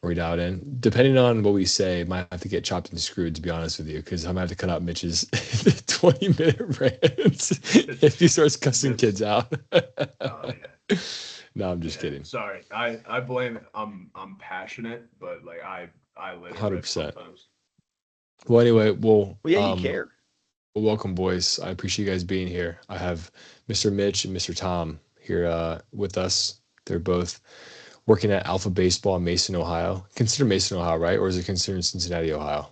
read out in. Depending on what we say, might have to get chopped and screwed, to be honest with you, because I'm gonna have to cut out Mitch's 20-minute rants if he starts cussing That's kids out. oh yeah. No, I'm just Yeah, kidding. sorry. I blame it. I'm passionate, but like I let it rip 100%. sometimes. Well, anyway, well, Well, yeah, you care. welcome, boys. I appreciate you guys being here. I have Mr. Mitch and Mr. Tom here with us. They're both working at Alpha Baseball in Mason, Ohio. Consider Mason, Ohio, right? Or is it considered Cincinnati, Ohio?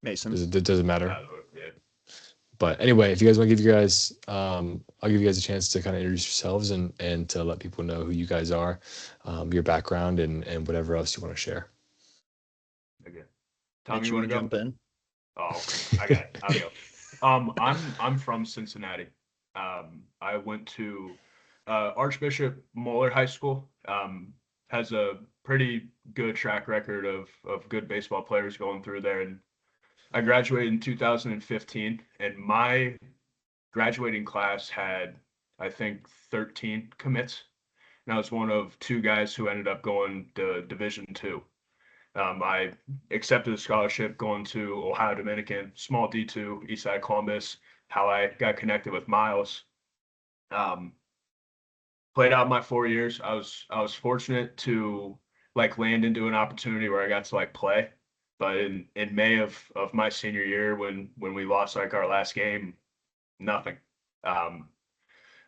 Mason. Does it matter? Yeah. But anyway, if you guys want to give you guys, I'll give you guys a chance to kind of introduce yourselves and to let people know who you guys are, your background, and whatever else you want to share. Okay. Tom, Mitch, you you want want to to go? jump in? Oh, okay. I got it. I'll go. I'm from Cincinnati. I went to Archbishop Moeller High School. Has a pretty good track record of good baseball players going through there, and I graduated in 2015, and my graduating class had, I think, 13 commits. And I was one of two guys who ended up going to Division two. I accepted a scholarship going to Ohio Dominican, small D2, Eastside Columbus. How I got connected with Miles. Um, Played out my 4 years. I was fortunate to like land into an opportunity where I got to like play. But in May of my senior year, when we lost like our last game, nothing. Um,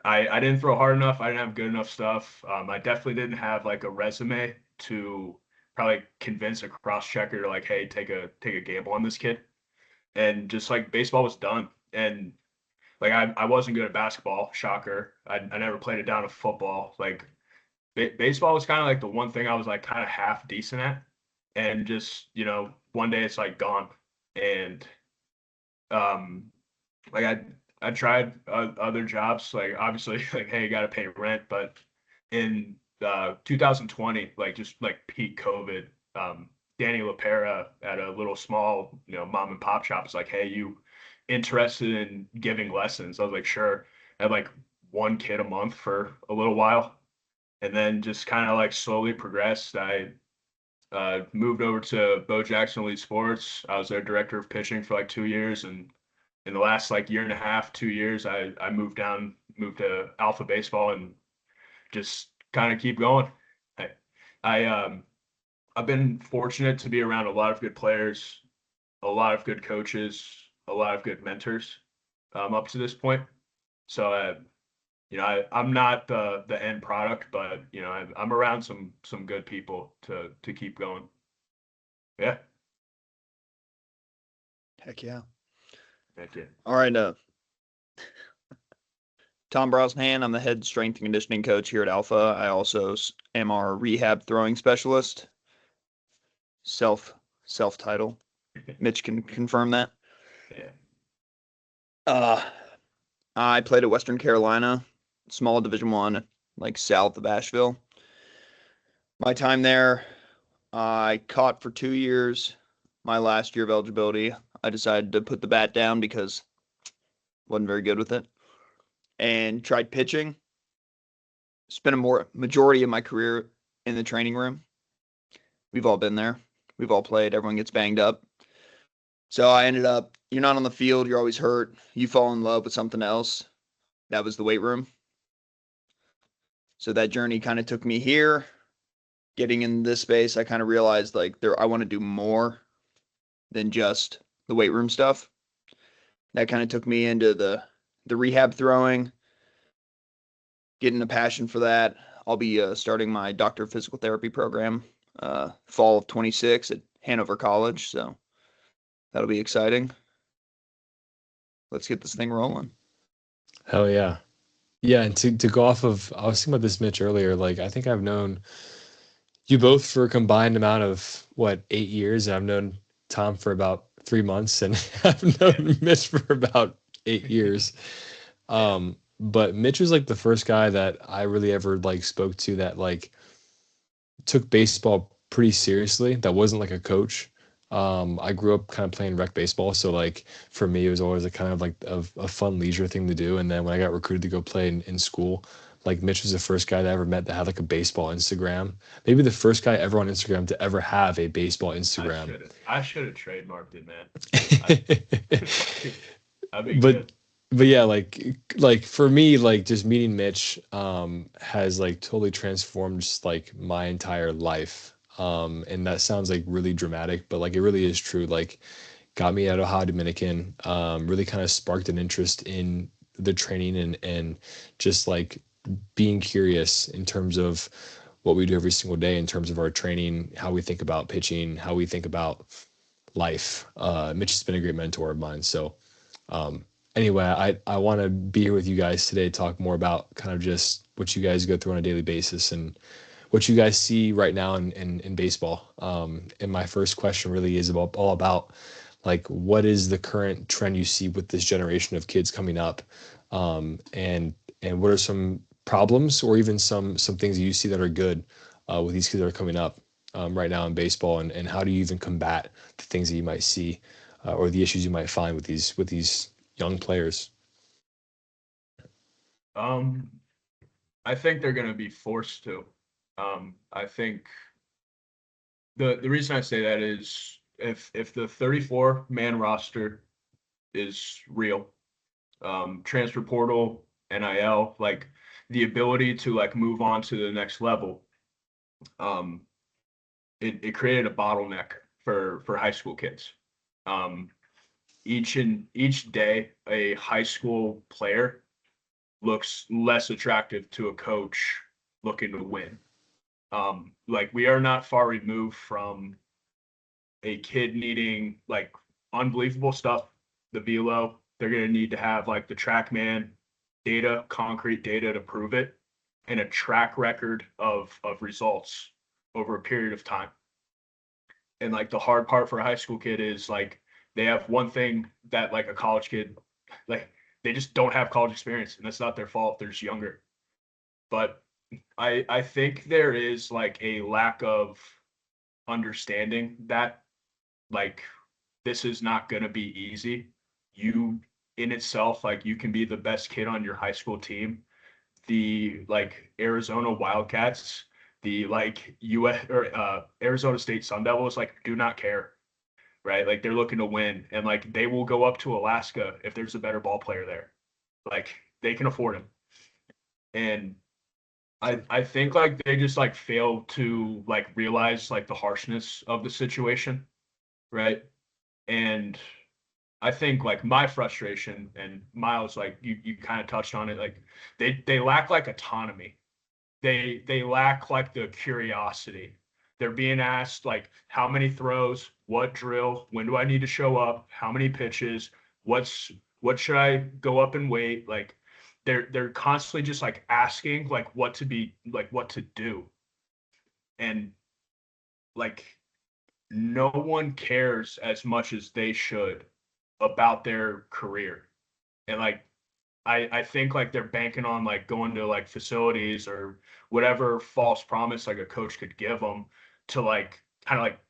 I didn't throw hard enough. I didn't have good enough stuff. I definitely didn't have like a resume to probably convince a cross checker to like, hey, take a gamble on this kid. And just like baseball was done. And like I wasn't good at basketball, shocker. I never played it down to football. Like baseball was kind of like the one thing I was like kind of half decent at. And just, one day it's like gone. And um like I tried other jobs, like obviously like hey, you got to pay rent, but in 2020, like just like peak COVID, Danny LaPera at a little small mom and pop shop is like, hey, you interested in giving lessons? I was like, sure. I had like one kid a month for a little while, and then just kind of like slowly progressed. I moved over to Bo Jackson Elite Sports. I was their director of pitching for like 2 years, and in the last like year and a half, 2 years, I moved to Alpha Baseball, and just kind of keep going. I, I I've been fortunate to be around a lot of good players, a lot of good coaches, a lot of good mentors, up to this point. So I'm not the end product, but I'm around some good people to keep going. Yeah, Heck yeah. thank you. All right. Tom Brosnahan. I'm the head strength and conditioning coach here at Alpha. I also am our rehab throwing specialist. Self title. Mitch can confirm that. Yeah. Uh, I played at Western Carolina, small Division One, like south of Asheville. My time there, I caught for 2 years. My last year of eligibility, I decided to put the bat down because wasn't very good with it, and tried pitching. Spent a majority of my career in the training room. We've all been there. We've all played. Everyone gets banged up. So I ended up, you're not on the field. You're always hurt. You fall in love with something else. That was the weight room. So that journey kind of took me here. Getting in this space, I kind of realized like I want to do more than just the weight room stuff. That kind of took me into the rehab throwing, getting a passion for that. I'll be starting my doctor of physical therapy program fall of 26 at Hanover College. So that'll be exciting. Let's get this thing rolling. Hell yeah. Yeah, and to go off of, I was thinking about this, Mitch, earlier. Like, I think I've known you both for a combined amount of what, 8 years. I've known Tom for about 3 months, and I've Yeah. known Mitch for about 8 years. But Mitch was like the first guy that I really ever like spoke to that like took baseball pretty seriously. That wasn't like a coach. I grew up kind of playing rec baseball, so like for me, it was always a kind of like a fun leisure thing to do. And then when I got recruited to go play in school, like Mitch was the first guy that I ever met that had like a baseball Instagram. Maybe the first guy ever on Instagram to ever have a baseball Instagram. I should have trademarked it, man. That'd be but good. but yeah, like for me, like just meeting Mitch has like totally transformed just like my entire life. And that sounds like really dramatic, but like it really is true. Like got me at Ohio Dominican, really kind of sparked an interest in the training and just like being curious in terms of what we do every single day in terms of our training, how we think about pitching, how we think about life. Mitch has been a great mentor of mine. So um, anyway, I want to be here with you guys today, talk more about kind of just what you guys go through on a daily basis and what you guys see right now in baseball. And my first question really is all about like what is the current trend you see with this generation of kids coming up, and what are some problems or even some things that you see that are good with these kids that are coming up right now in baseball, and how do you even combat the things that you might see or the issues you might find with these young players? Um, I think they're going to be forced to. I think the reason I say that is if the 34-man roster is real, transfer portal, NIL, like the ability to like move on to the next level, um, it created a bottleneck for high school kids. Um, each day, a high school player looks less attractive to a coach looking to win. Like we are not far removed from a kid needing like unbelievable stuff, the velo. They're going to need to have like the TrackMan data, concrete data to prove it, and a track record of results over a period of time. And like the hard part for a high school kid is like they have one thing that like a college kid, like they just don't have college experience, and that's not their fault. They're just younger. But I think there is like a lack of understanding that like this is not going to be easy. You in itself, like you can be the best kid on your high school team. The like Arizona Wildcats, the like US or Arizona State Sun Devils, like do not care, right? Like they're looking to win, and like they will go up to Alaska if there's a better ball player there. Like they can afford him, and I think like they just like fail to like realize like the harshness of the situation, right? And I think like my frustration and Miles, like you kind of touched on it, like they lack like autonomy. They lack like the curiosity. They're being asked like how many throws, what drill, when do I need to show up, how many pitches, what should I go up and wait? Like they're constantly just like asking like what to be like what to do. And like no one cares as much as they should about their career. And like I think like they're banking on like going to like facilities or whatever false promise like a coach could give them to like kind of like,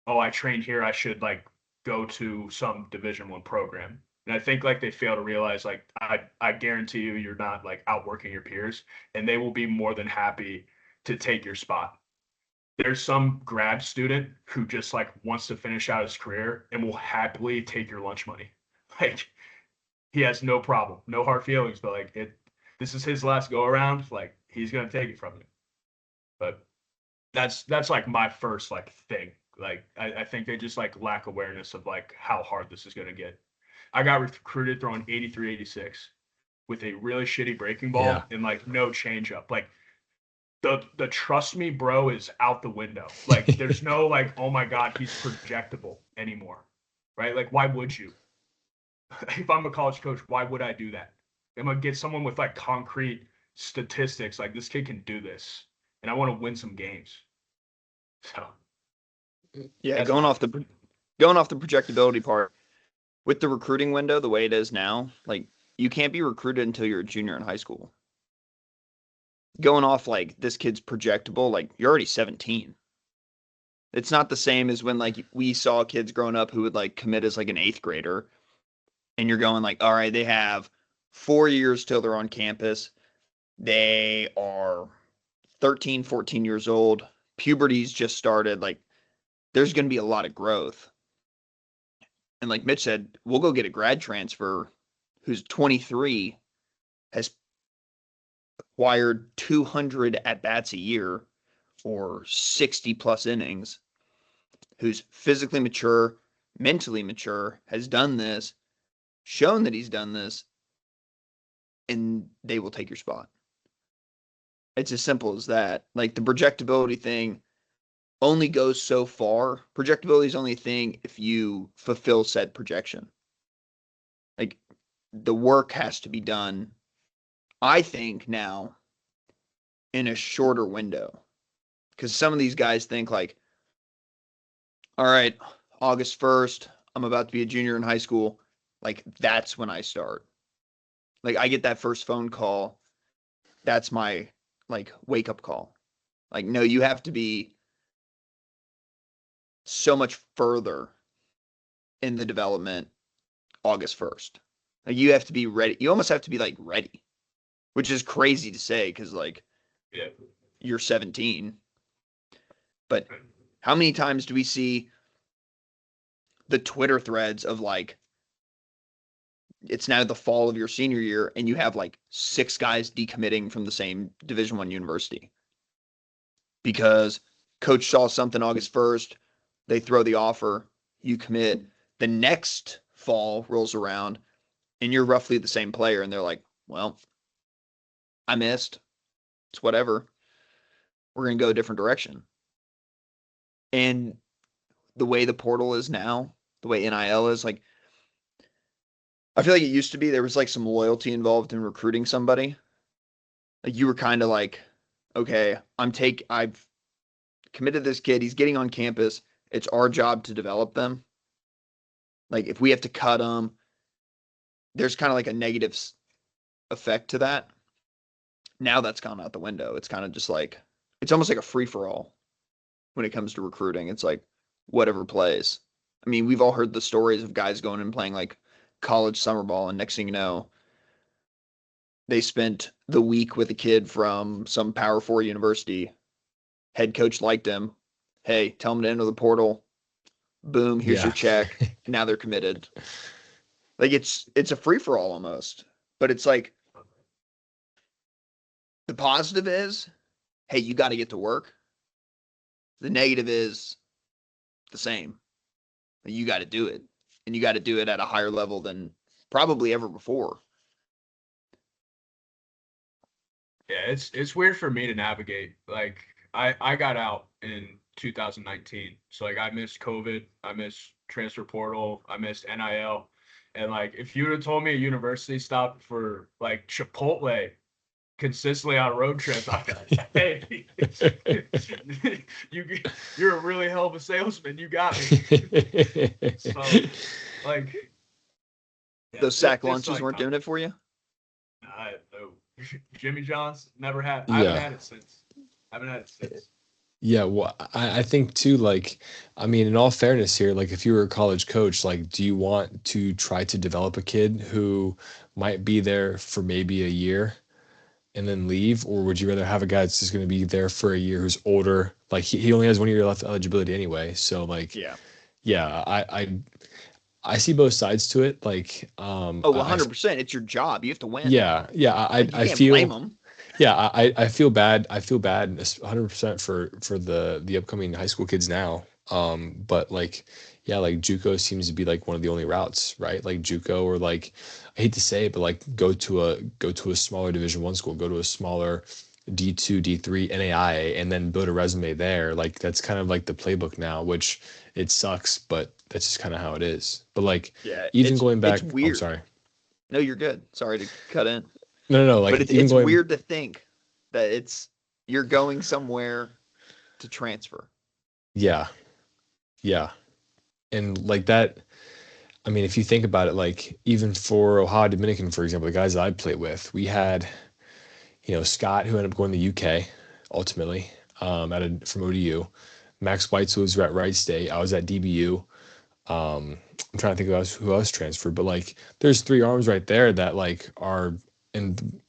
oh, I trained here, I should like go to some Division I program. And I think like they fail to realize like I guarantee you you're not like outworking your peers, and they will be more than happy to take your spot. There's some grad student who just like wants to finish out his career and will happily take your lunch money. Like he has no problem, no hard feelings, but like this is his last go around. Like he's gonna take it from you. But that's like my first like thing. Like I think they just like lack awareness of like how hard this is gonna get. I got recruited throwing 83, 86 with a really shitty breaking Yeah. ball and like no changeup. Like the trust me, bro, is out the window. Like there's no like, oh my God, he's projectable anymore. Right? Like, why would you? If I'm a college coach, why would I do that? I'm gonna get someone with like concrete statistics, like this kid can do this, and I want to win some games. So Yeah, that's going my off the projectability part with the recruiting window the way it is now, like you can't be recruited until you're a junior in high school. Going off like this kid's projectable, like you're already 17. It's not the same as when like we saw kids growing up who would like commit as like an 8th grader, and you're going like, all right, they have 4 years till they're on campus. They are 13, 14 years old. Puberty's just started. Like, there's going to be a lot of growth. And like Mitch said, we'll go get a grad transfer who's 23, has acquired 200 at-bats a year or 60 plus innings, who's physically mature, mentally mature, has done this, shown that he's done this, and they will take your spot. It's as simple as that. Like, the projectability thing only goes so far. Projectability is only a thing if you fulfill said projection. Like, the work has to be done, I think, now in a shorter window. Because some of these guys think like, all right, August 1st, I'm about to be a junior in high school. Like, that's when I start. Like, I get that first phone call. That's my, like, wake-up call. Like, no, you have to be so much further in the development August 1st. Like, you have to be ready. You almost have to be, like, ready, which is crazy to say because, like, Yeah. you're 17. But how many times do we see the Twitter threads of, like, it's now the fall of your senior year and you have like 6 guys decommitting from the same Division I university because coach saw something August 1st, they throw the offer, you commit, the next fall rolls around and you're roughly the same player and they're like, well, I missed, it's whatever, we're going to go a different direction. And the way the portal is now, the way NIL is, like, I feel like it used to be there was like some loyalty involved in recruiting somebody. Like, you were kind of like, okay, I've committed this kid. He's getting on campus. It's our job to develop them. Like, if we have to cut them, there's kind of like a negative effect to that. Now that's gone out the window. It's kind of just like, it's almost like a free for all when it comes to recruiting. It's like whatever plays. I mean, we've all heard the stories of guys going and playing like college summer ball, and next thing you know, they spent the week with a kid from some Power 4 university. Head coach liked him. Hey, tell him to enter the portal. Boom, here's your check. Now they're committed. Like, it's a free-for-all almost. But it's like, the positive is, hey, you got to get to work. The negative is the same. You got to do it. And you got to do it at a higher level than probably ever before. Yeah, it's weird for me to navigate. Like, I got out in 2019. So like I missed COVID, I missed transfer portal, I missed NIL. And like if you would have told me a university stopped for like Chipotle consistently on road trips, I'd be like, hey, you're a really hell of a salesman. You got me. So like those sack lunches weren't doing it for you? Jimmy John's never had. I haven't had it since. Yeah, well, I think too, like, I mean, in all fairness here, like, if you were a college coach, like, do you want to try to develop a kid who might be there for maybe a year and then leave? Or would you rather have a guy that's just going to be there for a year who's older? Like, he only has 1 year left eligibility anyway. So, like, yeah, I see both sides to it. Like, 100%. It's your job. You have to win. Yeah. Like, you can't blame them. Yeah, I feel bad. I feel bad 100% for the upcoming high school kids now. But like, yeah, like JUCO seems to be like one of the only routes, right? Like JUCO, or like, I hate to say it, but like go to a smaller Division I school, go to a smaller D2, D3, NAIA, and then build a resume there. Like, that's kind of like the playbook now, which it sucks, but that's just kind of how it is. But like, even going back, it's weird. I'm sorry. No, you're good. Sorry to cut in. No. Like, but it's weird to think that you're going somewhere to transfer. Yeah. And like that, I mean, if you think about it, like even for Ohio Dominican, for example, the guys that I played with, we had, Scott, who ended up going to the UK ultimately, from ODU. Max Weitzel was at Wright State. I was at DBU. I'm trying to think of who else transferred, but like there's 3 arms right there that like are and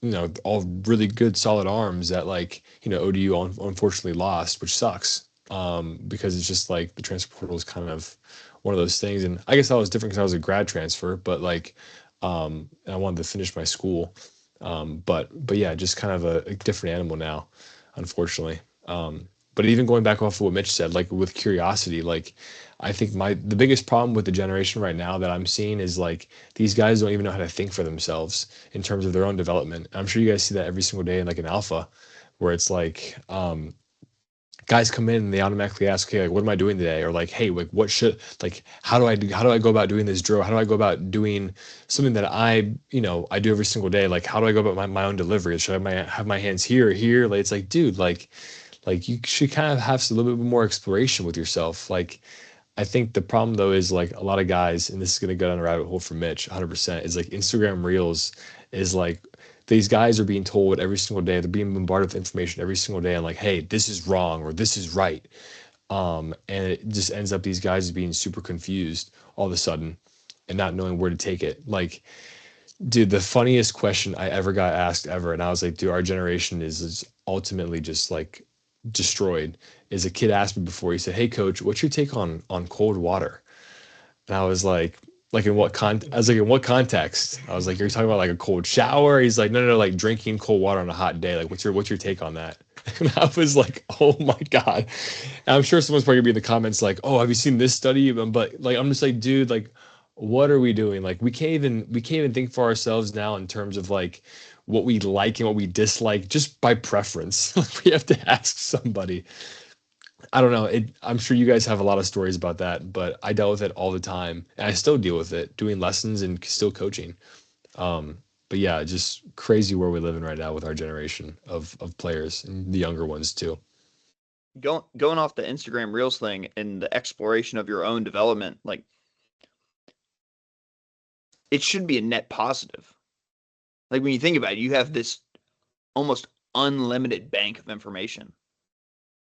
all really good solid arms that like ODU unfortunately lost, which sucks. Because it's just like the transfer portal is kind of one of those things, and I guess that was different because I was a grad transfer, but like I wanted to finish my school. But yeah, just kind of a different animal now, unfortunately. But even going back off of what Mitch said, like with curiosity, like I think the biggest problem with the generation right now that I'm seeing is like these guys don't even know how to think for themselves in terms of their own development. I'm sure you guys see that every single day in like an alpha, where it's like guys come in and they automatically ask, okay, like, what am I doing today? Or like, hey, like, how do I go about doing this drill? How do I go about doing something that I do every single day? Like, how do I go about my own delivery? Should I have my hands here or here? Like, it's like, dude, like you should kind of have a little bit more exploration with yourself. Like, I think the problem though is like a lot of guys, and this is gonna go down a rabbit hole for Mitch, 100%, is like Instagram Reels is like these guys are being told every single day, they're being bombarded with information every single day, and like, hey, this is wrong or this is right. And it just ends up these guys being super confused all of a sudden and not knowing where to take it. Like, dude, the funniest question I ever got asked ever, and I was like, dude, our generation is ultimately just like destroyed. Is a kid asked me before, he said, hey coach, what's your take on cold water? And I was like in what I was like, in what context? I was like, are you talking about like a cold shower? He's like, no, like drinking cold water on a hot day. Like, what's your take on that? And I was like, oh my God. And I'm sure someone's probably gonna be in the comments like, oh, have you seen this study? But like, I'm just like, dude, like, what are we doing? Like, we can't even think for ourselves now in terms of like what we like and what we dislike just by preference. Like, we have to ask somebody. I don't know. I'm sure you guys have a lot of stories about that, but I dealt with it all the time, and I still deal with it, doing lessons and still coaching. But yeah, just crazy where we live in right now with our generation of players and the younger ones too. Going off the Instagram Reels thing and the exploration of your own development, like it should be a net positive. Like when you think about it, you have this almost unlimited bank of information.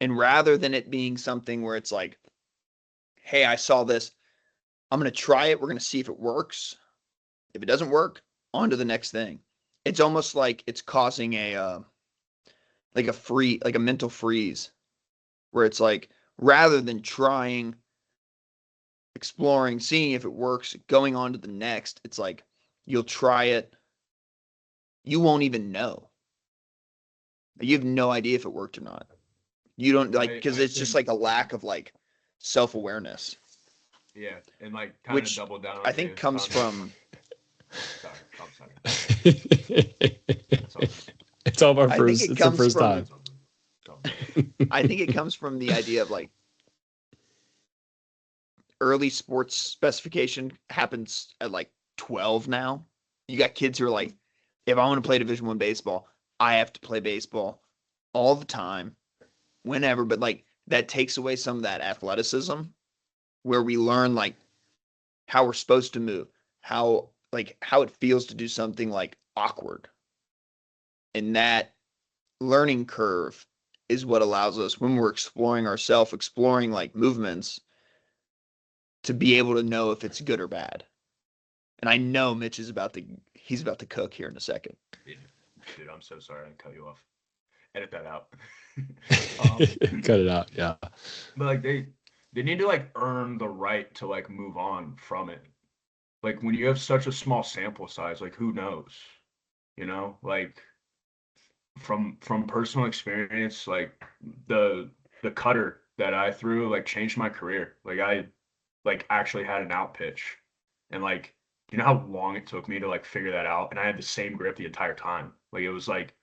And rather than it being something where it's like, hey, I saw this, I'm going to try it. We're going to see if it works. If it doesn't work, on to the next thing. It's almost like it's causing a mental freeze where it's like, rather than trying, exploring, seeing if it works, going on to the next, it's like you'll try it. You won't even know. You have no idea if it worked or not. You don't like, because it's just like a lack of like self-awareness. Yeah, and like kind of double down on I think comes from. Sorry, I'm sorry. It's all our I first. think it It's our comes first from. time. I think it comes from the idea of like early sports specification happens at like 12 now. You got kids who are like, if I want to play Division I baseball, I have to play baseball all the time, whenever. But like that takes away some of that athleticism where we learn like how we're supposed to move, how it feels to do something like awkward. And that learning curve is what allows us, when we're exploring ourselves, exploring like movements, to be able to know if it's good or bad. And I know Mitch is about to cook here in a second. Dude, I'm so sorry I cut you off. Edit that out. Cut it out. Yeah. But like they need to like earn the right to like move on from it. Like when you have such a small sample size, like who knows? Like from personal experience, like the cutter that I threw like changed my career. Like I like actually had an out pitch, and like you know how long it took me to like figure that out, and I had the same grip the entire time. Like it was like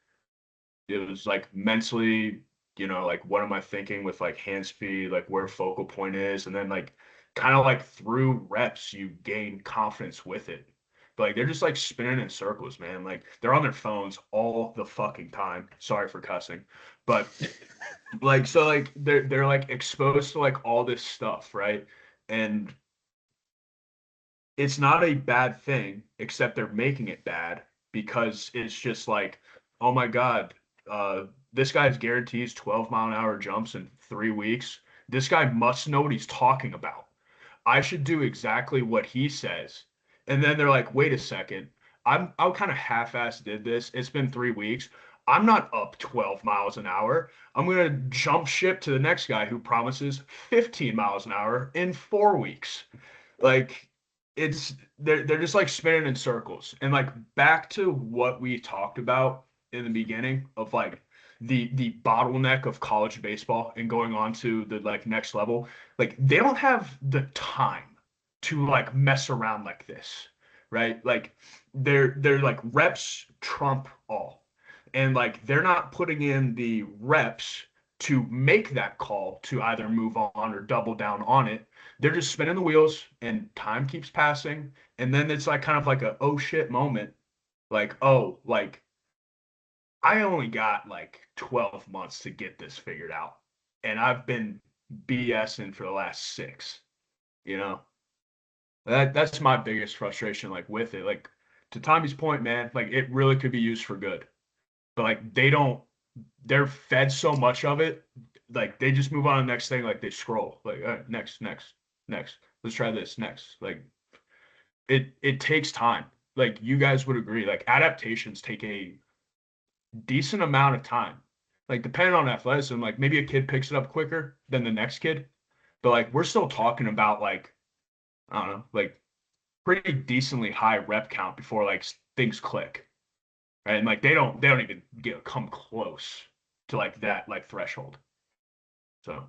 mentally, like what am I thinking with like hand speed, like where focal point is, and then like kind of like through reps you gain confidence with it. But like they're just like spinning in circles, man. Like they're on their phones all the fucking time. Sorry for cussing. But like so like they're like exposed to like all this stuff, right? And it's not a bad thing, except they're making it bad because it's just like, oh my God, this guy's guarantees 12-mile-an-hour jumps in 3 weeks. This guy must know what he's talking about. I should do exactly what he says. And then they're like, wait a second. I kind of half-ass did this. It's been 3 weeks. I'm not up 12 miles an hour. I'm gonna jump ship to the next guy who promises 15 miles an hour in 4 weeks. Like they're just like spinning in circles. And like back to what we talked about in the beginning of like the bottleneck of college baseball and going on to the like next level. Like they don't have the time to like mess around like this, right? Like they're like reps trump all. And like they're not putting in the reps to make that call to either move on or double down on it. They're just spinning the wheels and time keeps passing. And then it's like kind of like a oh shit moment. Like, oh, like I only got like 12 months to get this figured out. And I've been BSing for the last 6, you know? That's my biggest frustration, like with it. Like to Tommy's point, man, like it really could be used for good. But like they're fed so much of it, like they just move on to the next thing, like they scroll. Like, all right, next, next, next. Let's try this next. Like it takes time. Like you guys would agree, like adaptations take a decent amount of time. Like depending on athleticism, like maybe a kid picks it up quicker than the next kid, but like we're still talking about like I don't know, like pretty decently high rep count before like things click, right? And like they don't even come close to like that like threshold. So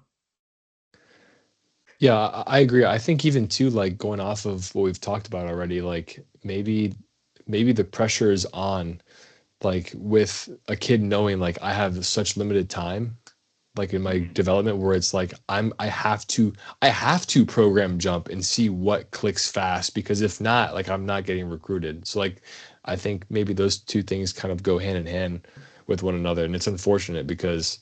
Yeah, I agree. I think even too, like going off of what we've talked about already, like maybe the pressure is on, like with a kid knowing like I have such limited time, like in my development, where it's like I have to program jump and see what clicks fast, because if not, like I'm not getting recruited. So like I think maybe those two things kind of go hand in hand with one another, and it's unfortunate because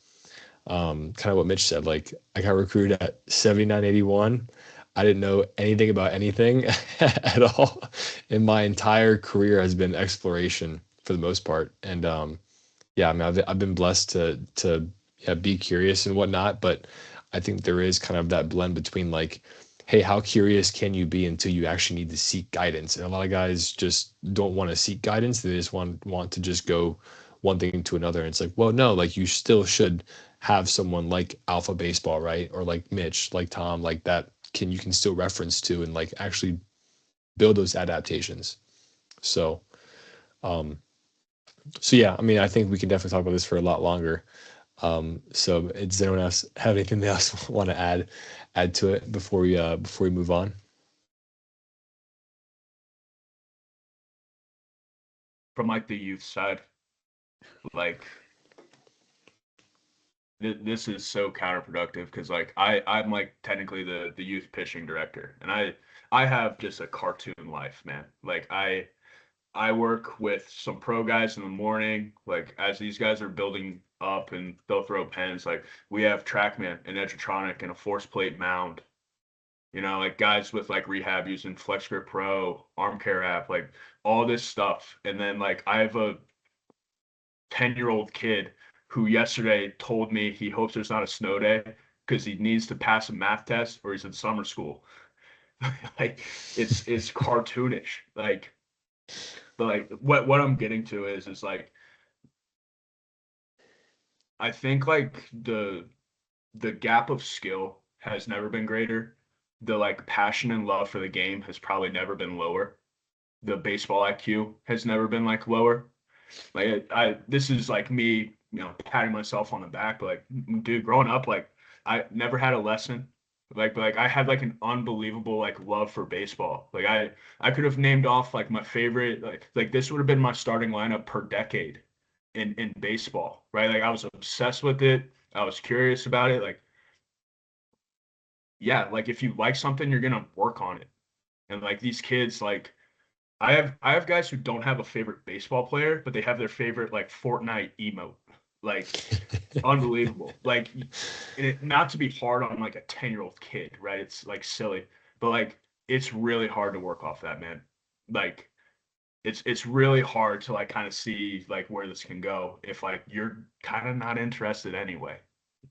kind of what Mitch said, like I got recruited at 7981. I didn't know anything about anything at all. And my entire career has been exploration for the most part. And yeah, I mean, I've been blessed to yeah, be curious and whatnot, but I think there is kind of that blend between like, hey, how curious can you be until you actually need to seek guidance? And a lot of guys just don't want to seek guidance. They just want to just go one thing to another. And it's like, well, no, like you still should have someone like Alpha Baseball, right? Or like Mitch, like Tom, like that you can still reference to and like actually build those adaptations. So um so yeah, I mean, I think we can definitely talk about this for a lot longer. So does anyone else have anything else want to add to it before we move on? from like the youth side, like this is so counterproductive because like I'm like technically the youth pitching director, and I have just a cartoon life, man. Like I work with some pro guys in the morning, like as these guys are building up and they'll throw pens, like we have TrackMan and Edgertronic and a force plate mound, like guys with like rehab using FlexGrip Pro, Arm Care app, like all this stuff. And then like I have a 10-year-old kid who yesterday told me he hopes there's not a snow day because he needs to pass a math test or he's in summer school. Like it's cartoonish. Like but like what I'm getting to is like I think like the gap of skill has never been greater. The like passion and love for the game has probably never been lower. The baseball IQ has never been like lower. Like I this is like me, patting myself on the back, but like dude, growing up, like I never had a lesson. Like I had like an unbelievable like love for baseball. Like I could have named off like my favorite like this would have been my starting lineup per decade in baseball, right? Like I was obsessed with it. I was curious about it. Like yeah, like if you like something, you're gonna work on it. And like these kids, like I have guys who don't have a favorite baseball player, but they have their favorite like Fortnite emote. Like unbelievable. Like not to be hard on like a 10-year-old kid, right? It's like silly, but like it's really hard to work off that, man. Like it's really hard to like kind of see like where this can go if like you're kind of not interested anyway,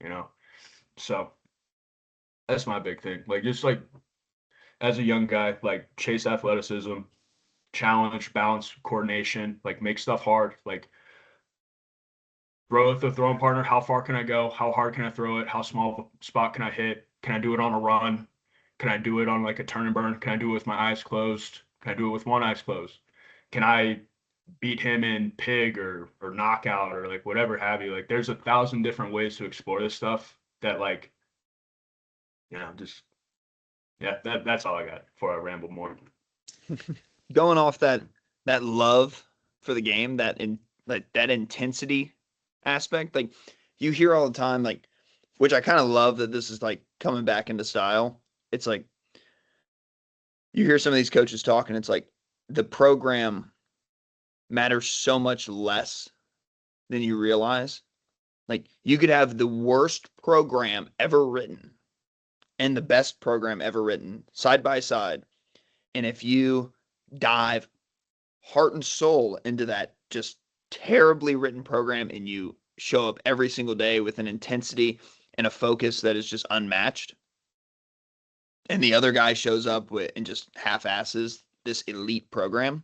you know? So that's my big thing. Like just like as a young guy, like chase athleticism, challenge, balance, coordination, like make stuff hard, like throw with the throwing partner. How far can I go? How hard can I throw it? How small of a spot can I hit? Can I do it on a run? Can I do it on like a turn and burn? Can I do it with my eyes closed? Can I do it with one eyes closed? Can I beat him in pig or knockout or like whatever have you? Like there's 1,000 different ways to explore this stuff that like, just yeah, that's all I got before I ramble more. Going off that love for the game, that intensity aspect, like you hear all the time, like, which I kind of love that this is like coming back into style. It's like you hear some of these coaches talking, it's like the program matters so much less than you realize. Like you could have the worst program ever written and the best program ever written side by side. And if you dive heart and soul into that just terribly written program and you show up every single day with an intensity and a focus that is just unmatched, and the other guy shows up with and just half-asses this elite program,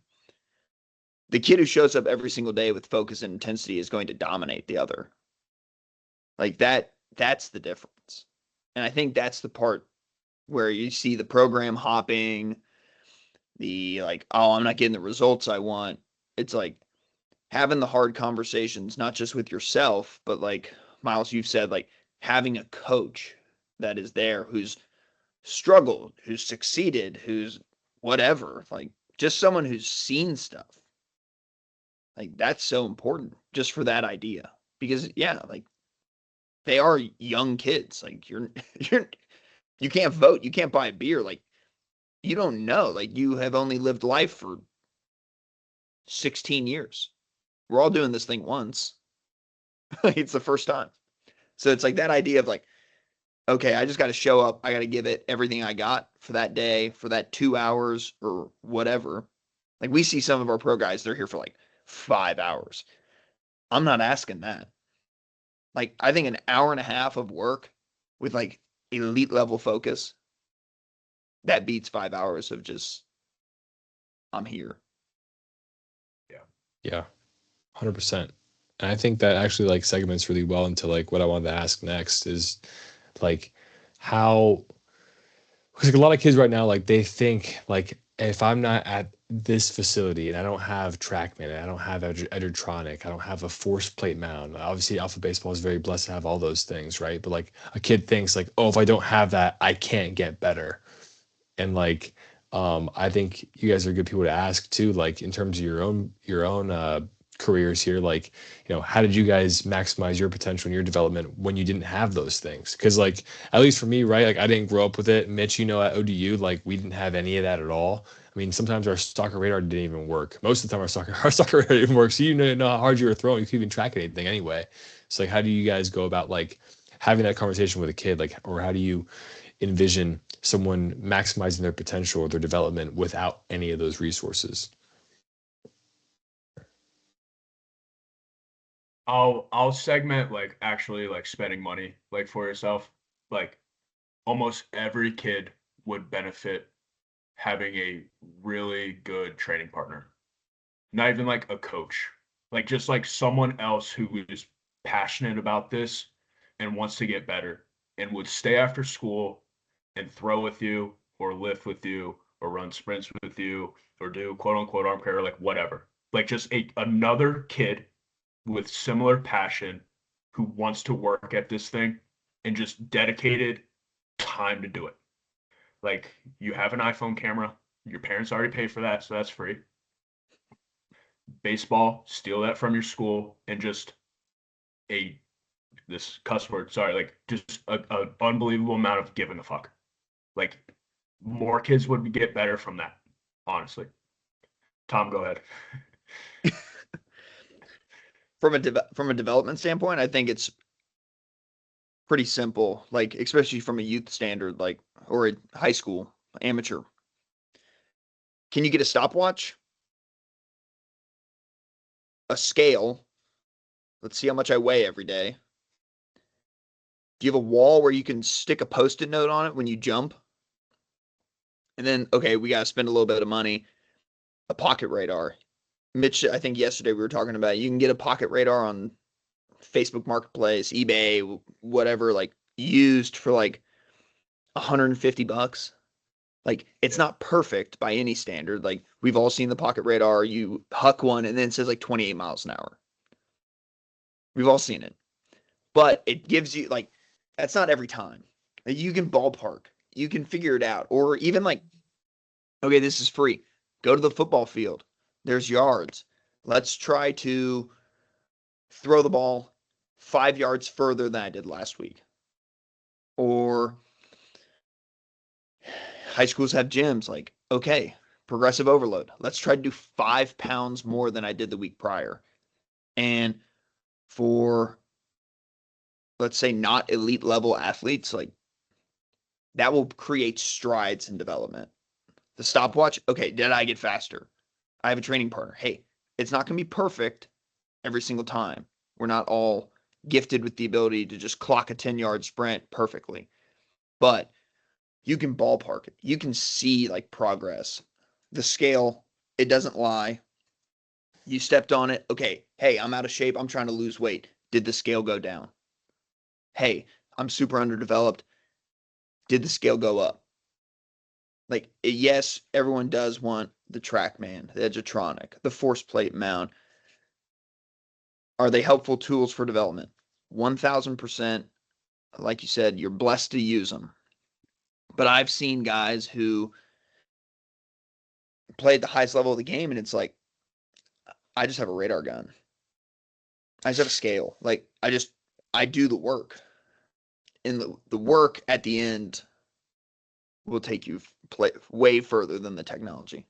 the kid who shows up every single day with focus and intensity is going to dominate the other. Like that's the difference. And I think that's the part where you see the program hopping, the like, oh, I'm not getting the results I want. It's like having the hard conversations, not just with yourself, but like Miles, you've said, like having a coach that is there who's struggled, who's succeeded, who's whatever, like just someone who's seen stuff. Like that's so important just for that idea. Because yeah, like they are young kids. Like you can't vote, you can't buy a beer. Like you don't know. Like you have only lived life for 16 years. We're all doing this thing once. It's the first time. So it's like that idea of like, okay, I just got to show up. I got to give it everything I got for that day, for that 2 hours or whatever. Like we see some of our pro guys, they're here for like 5 hours. I'm not asking that. Like I think an hour and a half of work with like elite level focus, that beats 5 hours of just, I'm here. Yeah, 100%. And I think that actually like segments really well into like what I wanted to ask next is like how, because like a lot of kids right now, like they think like if I'm not at this facility and I don't have TrackMan, and I don't have Edutronic, I don't have a force plate mound. Obviously, Alpha Baseball is very blessed to have all those things, right? But like a kid thinks like, oh, if I don't have that, I can't get better. And like, I think you guys are good people to ask too, like in terms of your own careers here, like, how did you guys maximize your potential and your development when you didn't have those things? Because like, at least for me, right, like I didn't grow up with it. Mitch, at ODU, like we didn't have any of that at all. I mean, sometimes our soccer radar didn't even work. Most of the time our soccer radar didn't work. So you know how hard you were throwing, you couldn't even track anything anyway. So like, how do you guys go about like having that conversation with a kid, like, or how do you envision someone maximizing their potential or their development without any of those resources? I'll segment like actually like spending money like for yourself. Like almost every kid would benefit having a really good training partner. Not even like a coach. Like just like someone else who is passionate about this and wants to get better and would stay after school and throw with you or lift with you or run sprints with you or do quote unquote arm care, like whatever. Like just another kid with similar passion who wants to work at this thing and just dedicated time to do it. Like you have an iPhone camera, your parents already pay for that, so that's free. Baseball, steal that from your school and just a this cuss word, sorry, like just a unbelievable amount of giving a fuck. Like more kids would get better from that, honestly. Tom, go ahead. From a development standpoint, I think it's pretty simple, like especially from a youth standard, like or a high school amateur. Can you get a stopwatch? A scale? Let's see how much I weigh every day. Do you have a wall where you can stick a post-it note on it when you jump? And then, okay, we got to spend a little bit of money. a pocket radar. Mitch, I think yesterday we were talking about you can get a pocket radar on Facebook Marketplace, eBay, whatever, like used for like $150. Like it's not perfect by any standard. Like we've all seen the pocket radar. You huck one and then it says like 28 miles an hour. We've all seen it. But it gives you like that's not every time. You can ballpark. You can figure it out. Or even like, okay, this is free. Go to the football field. There's yards. Let's try to throw the ball 5 yards further than I did last week. Or high schools have gyms like, okay, progressive overload. Let's try to do 5 pounds more than I did the week prior. And for, let's say, not elite level athletes, like that will create strides in development. The stopwatch, okay, did I get faster? I have a training partner. Hey, it's not going to be perfect every single time. We're not all gifted with the ability to just clock a 10-yard sprint perfectly. But you can ballpark it. You can see like progress. The scale, it doesn't lie. You stepped on it. Okay, hey, I'm out of shape. I'm trying to lose weight. Did the scale go down? Hey, I'm super underdeveloped. Did the scale go up? Like, yes, everyone does want the TrackMan, the Edgertronic, the force plate mount. Are they helpful tools for development? 1000%. Like you said, you're blessed to use them. But I've seen guys who played the highest level of the game, and it's like, I just have a radar gun. I just have a scale. Like, I do the work. And the work at the end will take you way further than the technology.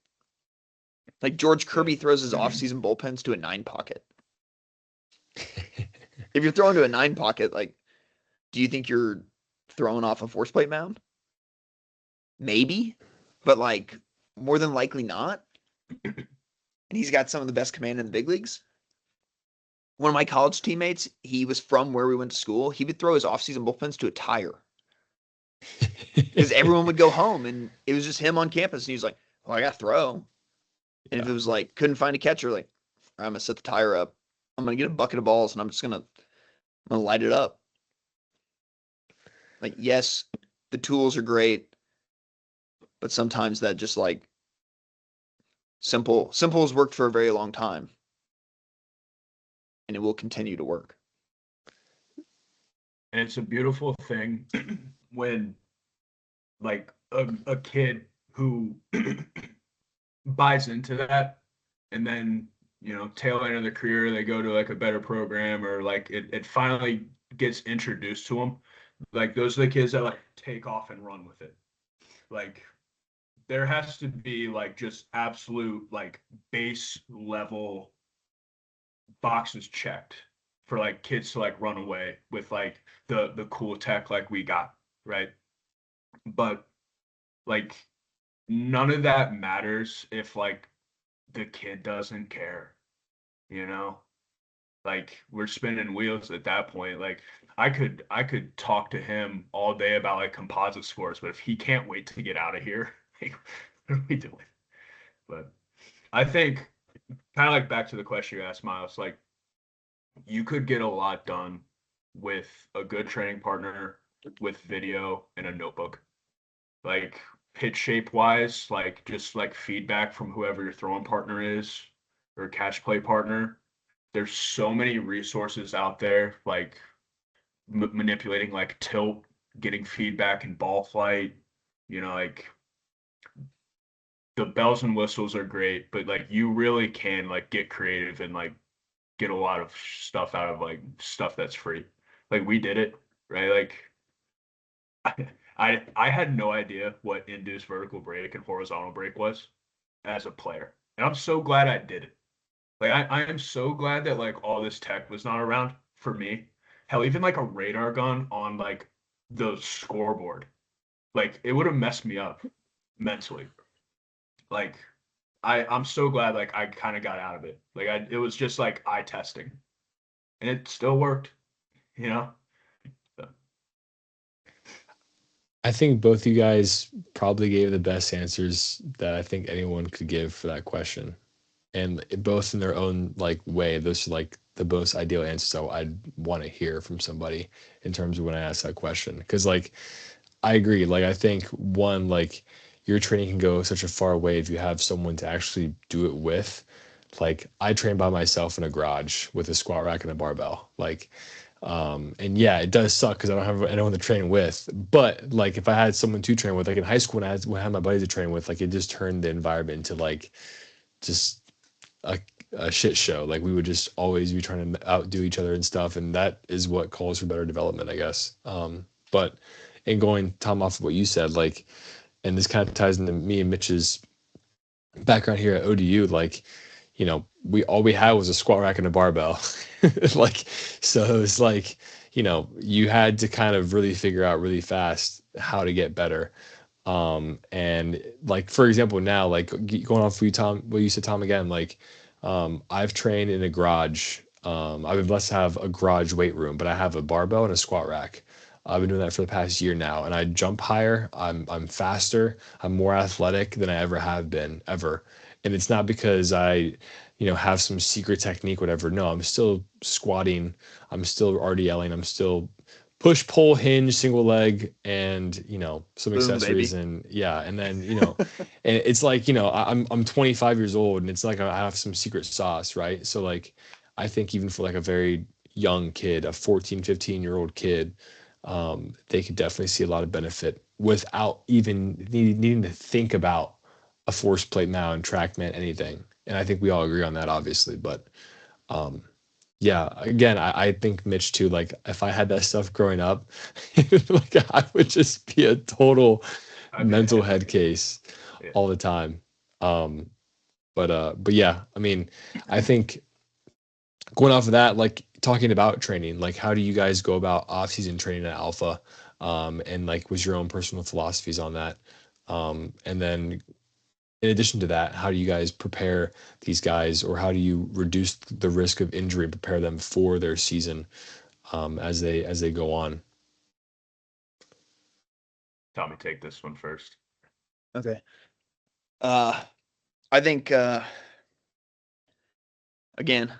Like George Kirby throws his off-season bullpens to a 9 pocket. If you're throwing to a 9 pocket, like, do you think you're throwing off a force plate mound? Maybe, but like more than likely not. And he's got some of the best command in the big leagues. One of my college teammates, he was from where we went to school. He would throw his off-season bullpens to a tire because everyone would go home and it was just him on campus. And he was like, "Well, I got to throw." And if it was like couldn't find a catcher, like I'm gonna set the tire up. I'm gonna get a bucket of balls and I'm gonna light it up. Like, yes, the tools are great, but sometimes that just like simple has worked for a very long time, and it will continue to work. And it's a beautiful thing when like a kid who buys into that and then tail end of the career they go to like a better program or like it finally gets introduced to them. Like those are the kids that like take off and run with it. Like there has to be like just absolute like base level boxes checked for like kids to like run away with like the cool tech like we got, right? But like none of that matters if like the kid doesn't care, you know? Like we're spinning wheels at that point. Like I could talk to him all day about like composite scores, but if he can't wait to get out of here, like what are we doing? But I think kind of like back to the question you asked, Miles, like you could get a lot done with a good training partner, with video and a notebook. Like pitch shape wise, like just like feedback from whoever your throwing partner is or catch play partner. There's so many resources out there, like manipulating like tilt, getting feedback in ball flight, like the bells and whistles are great, but like you really can like get creative and like get a lot of stuff out of like stuff that's free. Like we did it, right? Like I had no idea what induced vertical break and horizontal break was as a player. And I'm so glad I did it. Like I am so glad that like all this tech was not around for me. Hell, even like a radar gun on like the scoreboard, like it would have messed me up mentally. Like I'm so glad like I kind of got out of it. Like it was just like eye testing, and it still worked, you know. So. I think both you guys probably gave the best answers that I think anyone could give for that question. And both in their own like way, those are like the most ideal answers I'd want to hear from somebody in terms of when I ask that question. Because like I agree. Like I think one, like your training can go such a far way if you have someone to actually do it with. Like I train by myself in a garage with a squat rack and a barbell. Like and yeah, it does suck because I don't have anyone to train with. But like if I had someone to train with, like in high school when I had my buddies to train with, like it just turned the environment into like just a, a shit show. Like we would just always be trying to outdo each other and stuff, and that is what calls for better development, I guess. But in going, Tom, off of what you said, like, and this kind of ties into me and Mitch's background here at ODU, like, you know, we all we had was a squat rack and a barbell. Like, so it was like, you know, you had to kind of really figure out really fast how to get better. And like for example, now like going off what you said, Tom, again, like I've trained in a garage. I would less have a garage weight room, but I have a barbell and a squat rack. I've been doing that for the past year now, and I jump higher. I'm faster. I'm more athletic than I ever have been ever. And it's not because I, you know, have some secret technique, whatever. No, I'm still squatting. I'm still RDLing. I'm still push, pull, hinge, single leg, and you know some Boom, accessories, baby. and yeah, and then you know, and it's like you know I'm 25 years old, and it's like I have some secret sauce, right? So like, I think even for like a very young kid, a 14, 15-year-old kid, they could definitely see a lot of benefit without even needing to think about a force plate mount, TrackMan, anything. And I think we all agree on that, obviously. But um, yeah, again, I think Mitch too. Like, if I had that stuff growing up, like I would just be a total I'd be a mental head headache. case Yeah. all the time. Um, but yeah, I mean, I think going off of that, like talking about training, like how do you guys go about off-season training at Alpha? And like, was your own personal philosophies on that? And then in addition to that, how do you guys prepare these guys, or how do you reduce the risk of injury and prepare them for their season as they go on? Tommy, take this one first. Okay. Uh, I think again,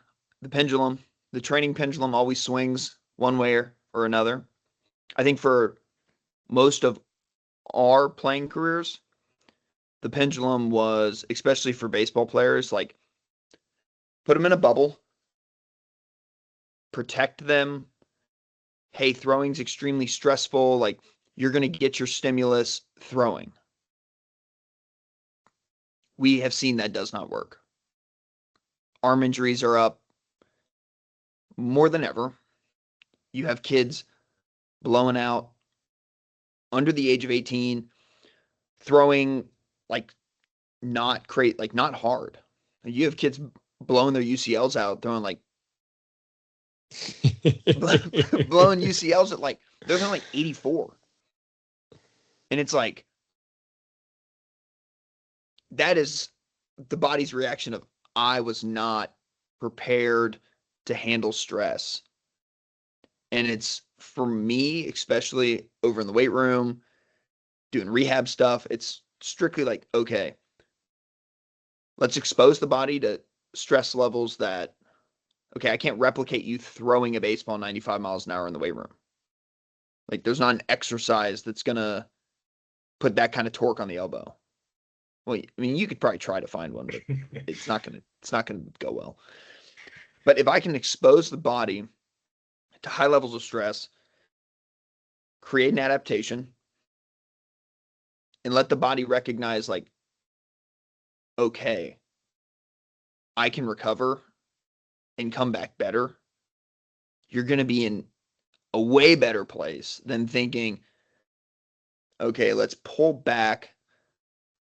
the training pendulum always swings one way or another. I think for most of our playing careers, the pendulum was, especially for baseball players, like put them in a bubble, protect them. Hey, throwing's extremely stressful. Like you're going to get your stimulus throwing. We have seen that does not work. Arm injuries are up more than ever. You have kids blowing out under the age of 18, throwing like not hard. You have kids blowing their UCLs out, throwing like blowing UCLs at like they're throwing like 84. And it's like that is the body's reaction of I was not prepared to handle stress. And it's for me, especially over in the weight room, doing rehab stuff, it's strictly like, okay, let's expose the body to stress levels that, okay, I can't replicate you throwing a baseball 95 miles an hour in the weight room. Like there's not an exercise that's going to put that kind of torque on the elbow. Well, I mean, you could probably try to find one, but it's not going to go well. But if I can expose the body to high levels of stress, create an adaptation, and let the body recognize like, okay, I can recover and come back better, you're going to be in a way better place than thinking, okay, let's pull back.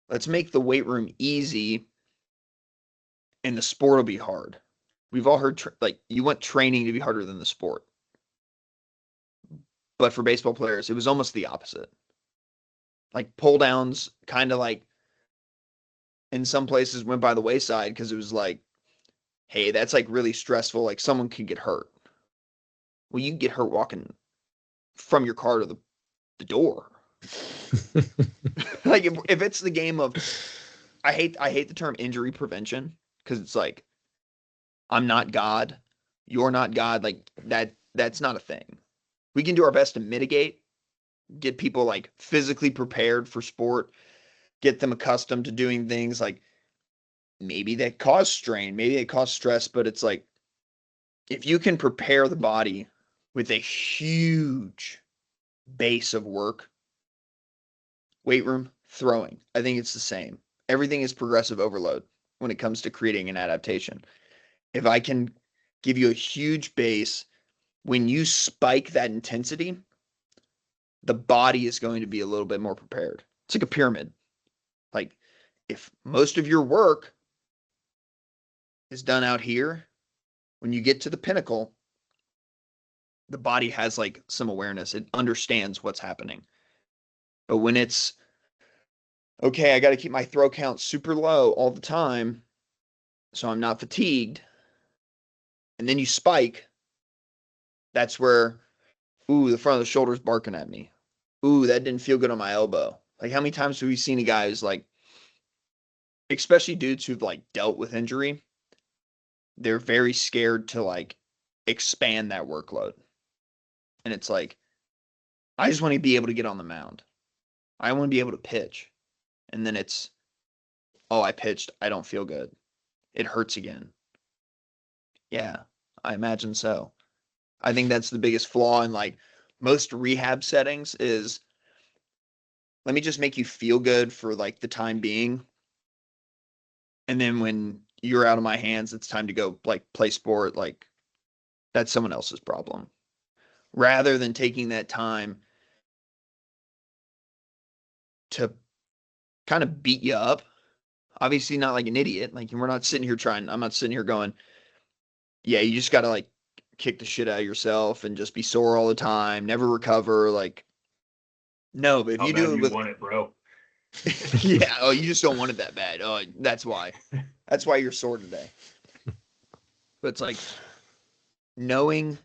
Let's make the weight room easy and the sport will be hard. We've all heard like you want training to be harder than the sport. But for baseball players, it was almost the opposite. Like pull downs kind of like in some places went by the wayside because it was like, hey, that's like really stressful. Like someone could get hurt. Well, you can get hurt walking from your car to the door. Like if it's the game of, I hate the term injury prevention because it's like, I'm not God, you're not God. Like that's not a thing. We can do our best to mitigate, get people like physically prepared for sport, get them accustomed to doing things like maybe that cause strain, maybe they cause stress, but it's like if you can prepare the body with a huge base of work, weight room, throwing, I think it's the same. Everything is progressive overload when it comes to creating an adaptation. If I can give you a huge base, when you spike that intensity, the body is going to be a little bit more prepared. It's like a pyramid. Like if most of your work is done out here, when you get to the pinnacle, the body has like some awareness. It understands what's happening. But when it's okay, I got to keep my throw count super low all the time so I'm not fatigued. And then you spike, that's where, ooh, the front of the shoulder's barking at me. Ooh, that didn't feel good on my elbow. Like how many times have we seen a guy who's like, especially dudes who've like dealt with injury, they're very scared to like expand that workload. And it's like, I just want to be able to get on the mound. I want to be able to pitch. And then it's, oh, I pitched. I don't feel good. It hurts again. Yeah, I imagine so. I think that's the biggest flaw in like most rehab settings is let me just make you feel good for like the time being. And then when you're out of my hands, it's time to go like play sport. Like that's someone else's problem. Rather than taking that time to kind of beat you up. Obviously not like an idiot. Like we're not sitting here trying, I'm not sitting here going, yeah, you just got to like kick the shit out of yourself and just be sore all the time, never recover. Like, no, but if How you do bad it you with, want it, bro? yeah, oh, you just don't want it that bad. Oh, that's why. That's why you're sore today. But it's like knowing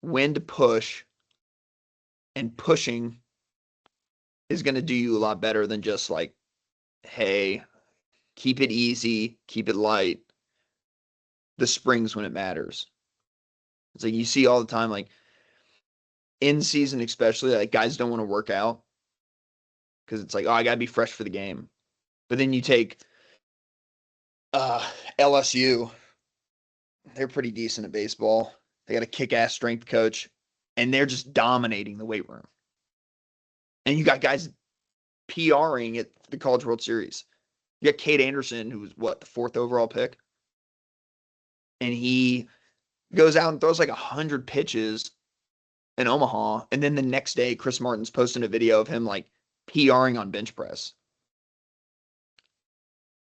when to push and pushing is going to do you a lot better than just like, hey, keep it easy, keep it light. The springs when it matters. It's like you see all the time, like in season, especially, like guys don't want to work out because it's like, oh, I got to be fresh for the game. But then you take LSU, they're pretty decent at baseball. They got a kick-ass strength coach, and they're just dominating the weight room. And you got guys PRing at the College World Series. You got Cade Anderson, who was what, the 4th overall pick, and he goes out and throws like 100 pitches in Omaha, and then the next day, Chris Martin's posting a video of him like PRing on bench press.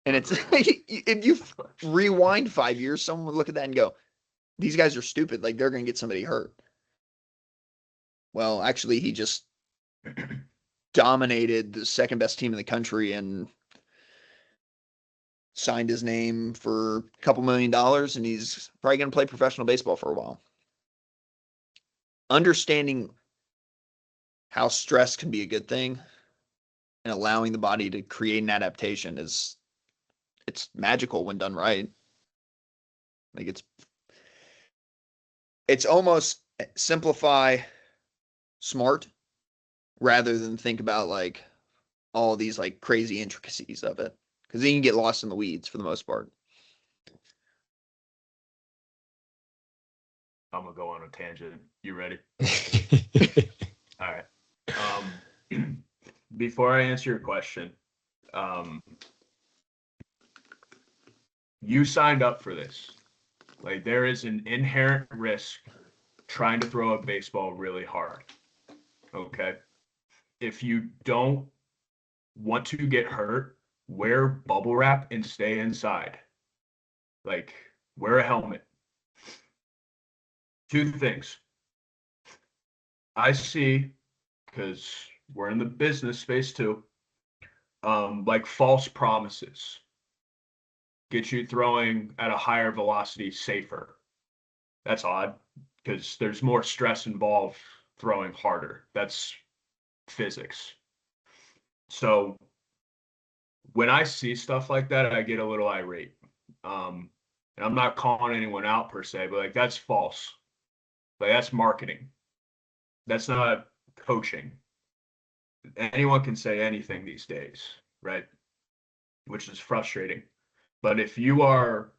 And it's if you rewind 5 years, someone would look at that and go, "These guys are stupid. Like they're going to get somebody hurt." Well, actually, he just dominated the second best team in the country and signed his name for a couple $1,000,000, and he's probably going to play professional baseball for a while. Understanding how stress can be a good thing and allowing the body to create an adaptation it's magical when done right. Like it's almost simplify smart rather than think about like all these like crazy intricacies of it, because then you can get lost in the weeds for the most part. I'm gonna go on a tangent. You ready? All right. Before I answer your question, you signed up for this. Like there is an inherent risk trying to throw a baseball really hard. Okay. If you don't want to get hurt, wear bubble wrap and stay inside. Like wear a helmet. Two things. I see, because we're in the business space too, like false promises get you throwing at a higher velocity safer. That's odd because there's more stress involved throwing harder. That's physics. So when I see stuff like that, I get a little irate. And I'm not calling anyone out per se, but like that's false. Like that's marketing. That's not coaching. Anyone can say anything these days, right? Which is frustrating. But if you are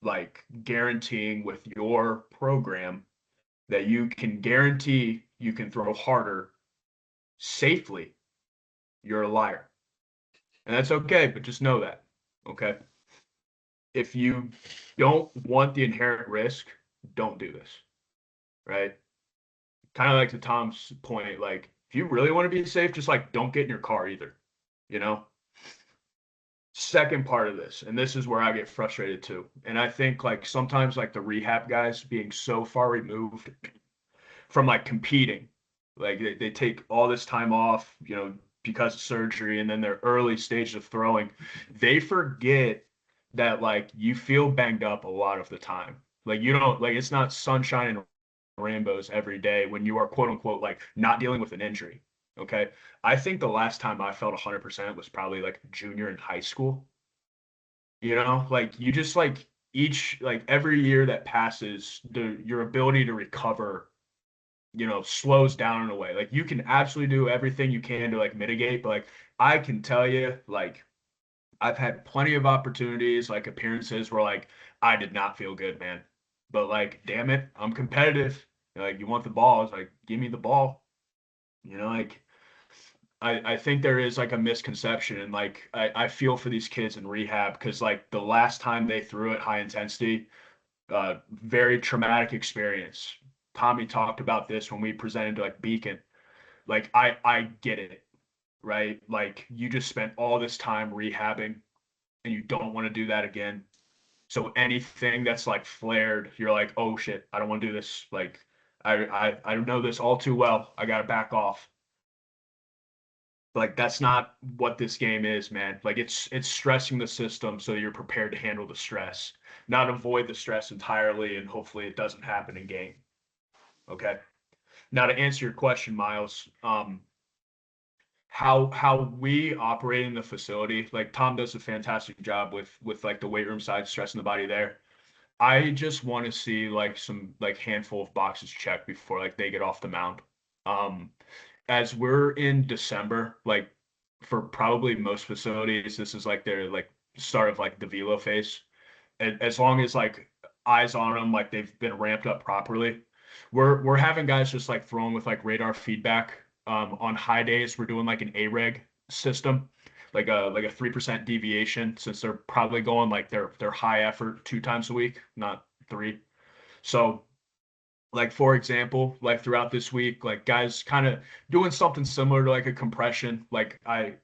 like guaranteeing with your program that you can guarantee you can throw harder safely, you're a liar. And that's okay, but just know that. Okay. If you don't want the inherent risk, don't do this. Right. Kind of like to Tom's point, like if you really want to be safe, just like don't get in your car either. You know? Second part of this, and this is where I get frustrated too. And I think like sometimes like the rehab guys being so far removed from like competing, like they take all this time off, because of surgery and then their early stage of throwing, they forget that like you feel banged up a lot of the time. Like you don't like it's not sunshine and rainbows every day when you are quote unquote like not dealing with an injury. Okay. I think the last time I felt 100% was probably like junior in high school. Like you just like like every year that passes, your ability to recover, slows down in a way. Like you can absolutely do everything you can to like mitigate, but like I can tell you, like I've had plenty of opportunities, like appearances where like I did not feel good, man. But like, damn it, I'm competitive. Like you want the ball, it's like give me the ball. Like I think there is like a misconception and like I feel for these kids in rehab because like the last time they threw at high intensity, very traumatic experience. Tommy talked about this when we presented to like Beacon. Like I get it, right? Like you just spent all this time rehabbing and you don't want to do that again. So anything that's like flared, you're like, oh shit, I don't want to do this. Like I know this all too well. I gotta back off. Like that's not what this game is, man. Like it's stressing the system so you're prepared to handle the stress, not avoid the stress entirely, and hopefully it doesn't happen in game. Okay. Now to answer your question, Miles, how we operate in the facility, like Tom does a fantastic job with like the weight room side, stressing the body there. I just want to see like some like handful of boxes checked before like they get off the mound. Um, as we're in December, like for probably most facilities, this is like their like start of like the velo phase. And as long as like eyes on them, like they've been ramped up properly, we're having guys just like throwing with like radar feedback. On high days, we're doing like an A-reg system, like a 3% deviation, since they're probably going like their high effort 2 times a week, not three. So like for example, like throughout this week, like guys kind of doing something similar to like a compression. Like I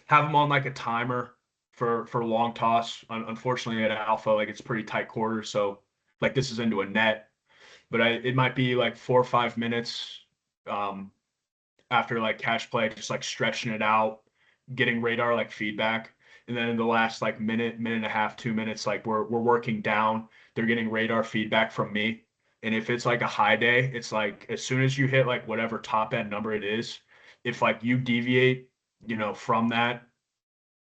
have them on like a timer for long toss. Unfortunately at Alpha, like it's pretty tight quarters, so like this is into a net, but it might be like 4 or 5 minutes um after like cash play, just like stretching it out, getting radar like feedback. And then in the last like minute and a half, 2 minutes, like we're working down. They're getting radar feedback from me. And if it's like a high day, it's like as soon as you hit like whatever top end number it is, if like you deviate, from that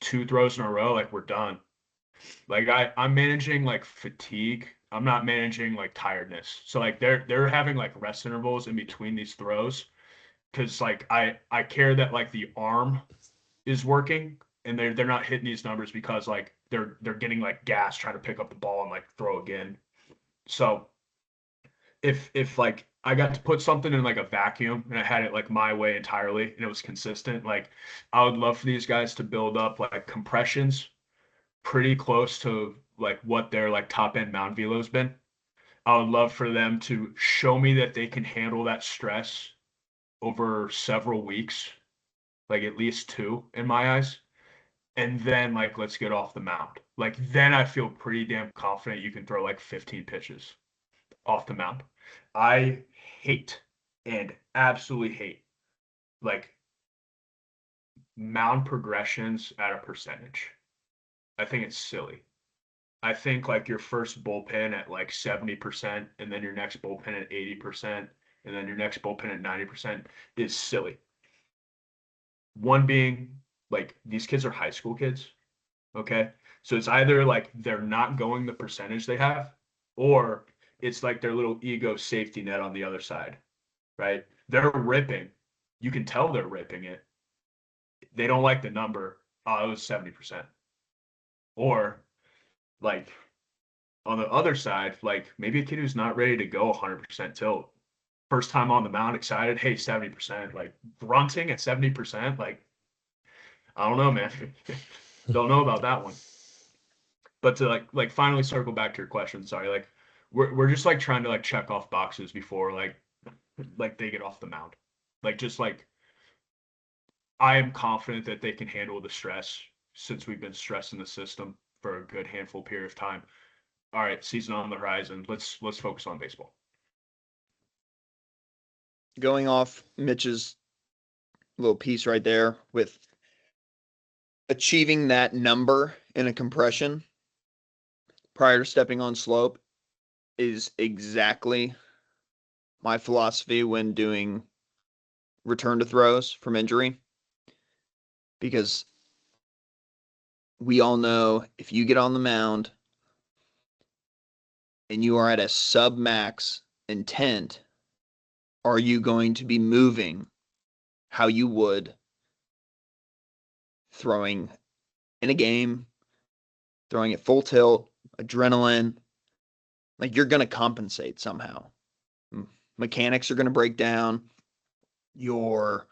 2 throws in a row, like we're done. Like I'm managing like fatigue. I'm not managing like tiredness. So like they're having like rest intervals in between these throws because like I care that like the arm is working and they're not hitting these numbers because like they're getting like gas trying to pick up the ball and like throw again. So if like I got to put something in like a vacuum and I had it like my way entirely and it was consistent, like I would love for these guys to build up like compressions pretty close to like what their like top end mound velo's been. I would love for them to show me that they can handle that stress over several weeks, like at least two in my eyes. And then like let's get off the mound. Like then I feel pretty damn confident you can throw like 15 pitches off the mound. I hate and absolutely hate like mound progressions at a percentage. I think it's silly. I think like your first bullpen at like 70% and then your next bullpen at 80% and then your next bullpen at 90% is silly. One being like these kids are high school kids. Okay. So it's either like they're not going the percentage they have, or it's like their little ego safety net on the other side, right? They're ripping. You can tell they're ripping it. They don't like the number. Oh, it was 70%. Or like on the other side, like maybe a kid who's not ready to go 100% tilt. First time on the mound, excited. Hey, 70%. Like grunting at 70%. Like, I don't know, man. Don't know about that one. But to like finally circle back to your question, sorry, like we're just like trying to like check off boxes before like they get off the mound. Like just like I am confident that they can handle the stress since we've been stressing the system for a good handful period of time. All right, season on the horizon. Let's focus on baseball. Going off Mitch's little piece right there with achieving that number in a compression prior to stepping on slope is exactly my philosophy when doing return to throws from injury. Because we all know if you get on the mound and you are at a sub max intent, are you going to be moving how you would throwing in a game, throwing at full tilt, adrenaline? Like you're going to compensate somehow. Mechanics are going to break down. Your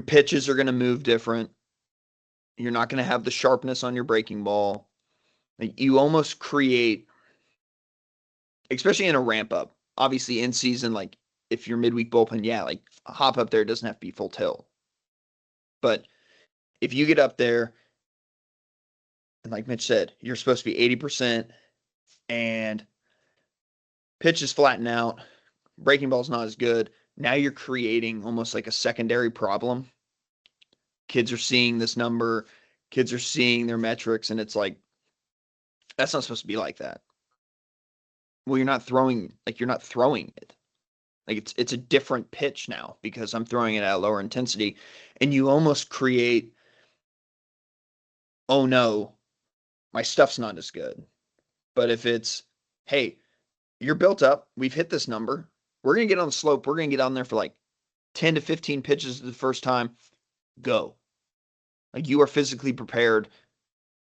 pitches are going to move different. You're not going to have the sharpness on your breaking ball. Like you almost create, especially in a ramp up, obviously in season, like if you're midweek bullpen, yeah, like a hop up there doesn't have to be full tilt. But if you get up there, and like Mitch said, you're supposed to be 80% and pitches flatten out, breaking ball's not as good. Now you're creating almost like a secondary problem. Kids are seeing this number, kids are seeing their metrics, and it's like, that's not supposed to be like that. Well, you're not throwing it. Like it's a different pitch now because I'm throwing it at a lower intensity. And you almost create, oh no, my stuff's not as good. But if it's, hey, you're built up, we've hit this number, we're going to get on the slope, we're going to get on there for like 10 to 15 pitches the first time, go. Like you are physically prepared,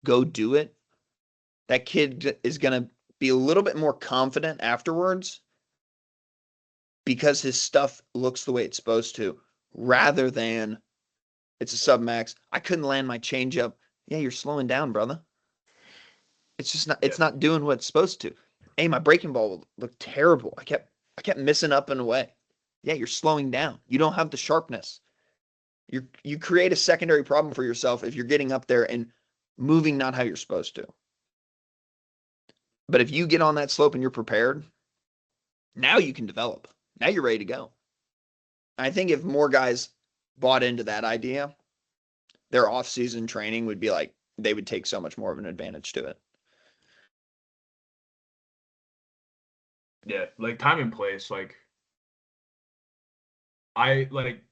go do it. That kid is going to be a little bit more confident afterwards because his stuff looks the way it's supposed to, rather than it's a sub max. I couldn't land my changeup. Yeah, you're slowing down, brother. It's just not. It's not doing what it's supposed to. Hey, my breaking ball looked terrible. I kept missing up and away. Yeah, you're slowing down. You don't have the sharpness. You create a secondary problem for yourself if you're getting up there and moving not how you're supposed to. But if you get on that slope and you're prepared, now you can develop. Now you're ready to go. I think if more guys bought into that idea, their off-season training would be like, they would take so much more of an advantage to it. Yeah, like time and place, I like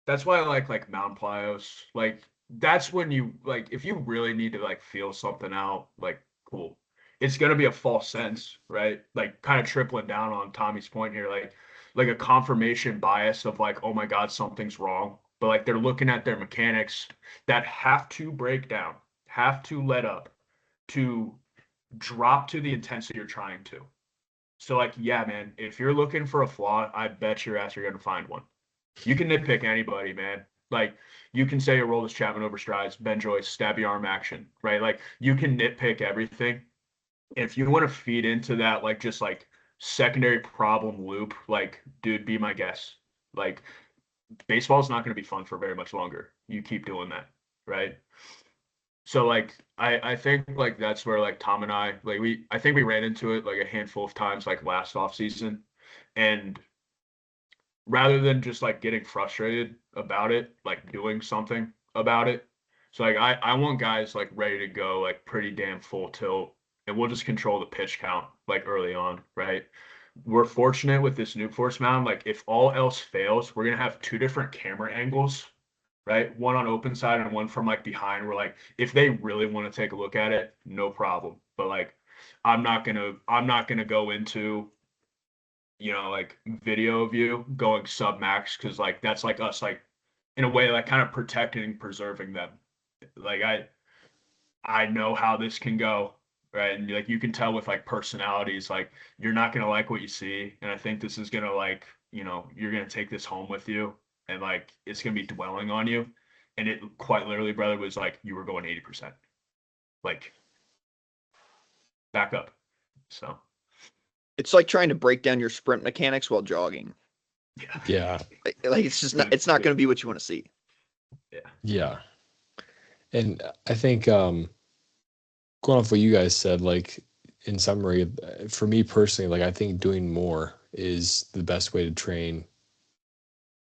that's why I like mound plyos. Like that's when you like if you really need to like feel something out, like cool. It's gonna be a false sense, right? Like kind of tripling down on Tommy's point here, like a confirmation bias of like, oh my God, something's wrong. But like they're looking at their mechanics that have to break down, have to let up to drop to the intensity you're trying to. So like, yeah, man, if you're looking for a flaw, I bet your ass you're gonna find one. You can nitpick anybody, man. Like you can say Aroldis Chapman over strides, Ben Joyce, stabby arm action, right? Like you can nitpick everything. If you want to feed into that, like just like secondary problem loop, like dude, be my guest. Like baseball's not going to be fun for very much longer. You keep doing that, right? So like I think like that's where like Tom and I like I think we ran into it like a handful of times like last off season, and rather than just like getting frustrated about it, like doing something about it. So like I want guys like ready to go, like pretty damn full tilt, and we'll just control the pitch count like early on, right? We're fortunate with this new force mound. Like if all else fails, we're gonna have two different camera angles right? One on open side and one from like behind. We're like, if they really want to take a look at it, no problem. But like, I'm not gonna go into, like video of you going sub max because like that's like us like in a way like kind of protecting and preserving them. Like I know how this can go, right? And like you can tell with like personalities, like you're not gonna like what you see, and I think this is gonna like you're gonna take this home with you, and like it's gonna be dwelling on you, and it quite literally, brother, was like you were going 80%, like back up. So It's like trying to break down your sprint mechanics while jogging. yeah, Yeah. Like it's just not. It's not going to be what you want to see. yeah, Yeah. And I think going off what you guys said, like in summary, for me personally, like I think doing more is the best way to train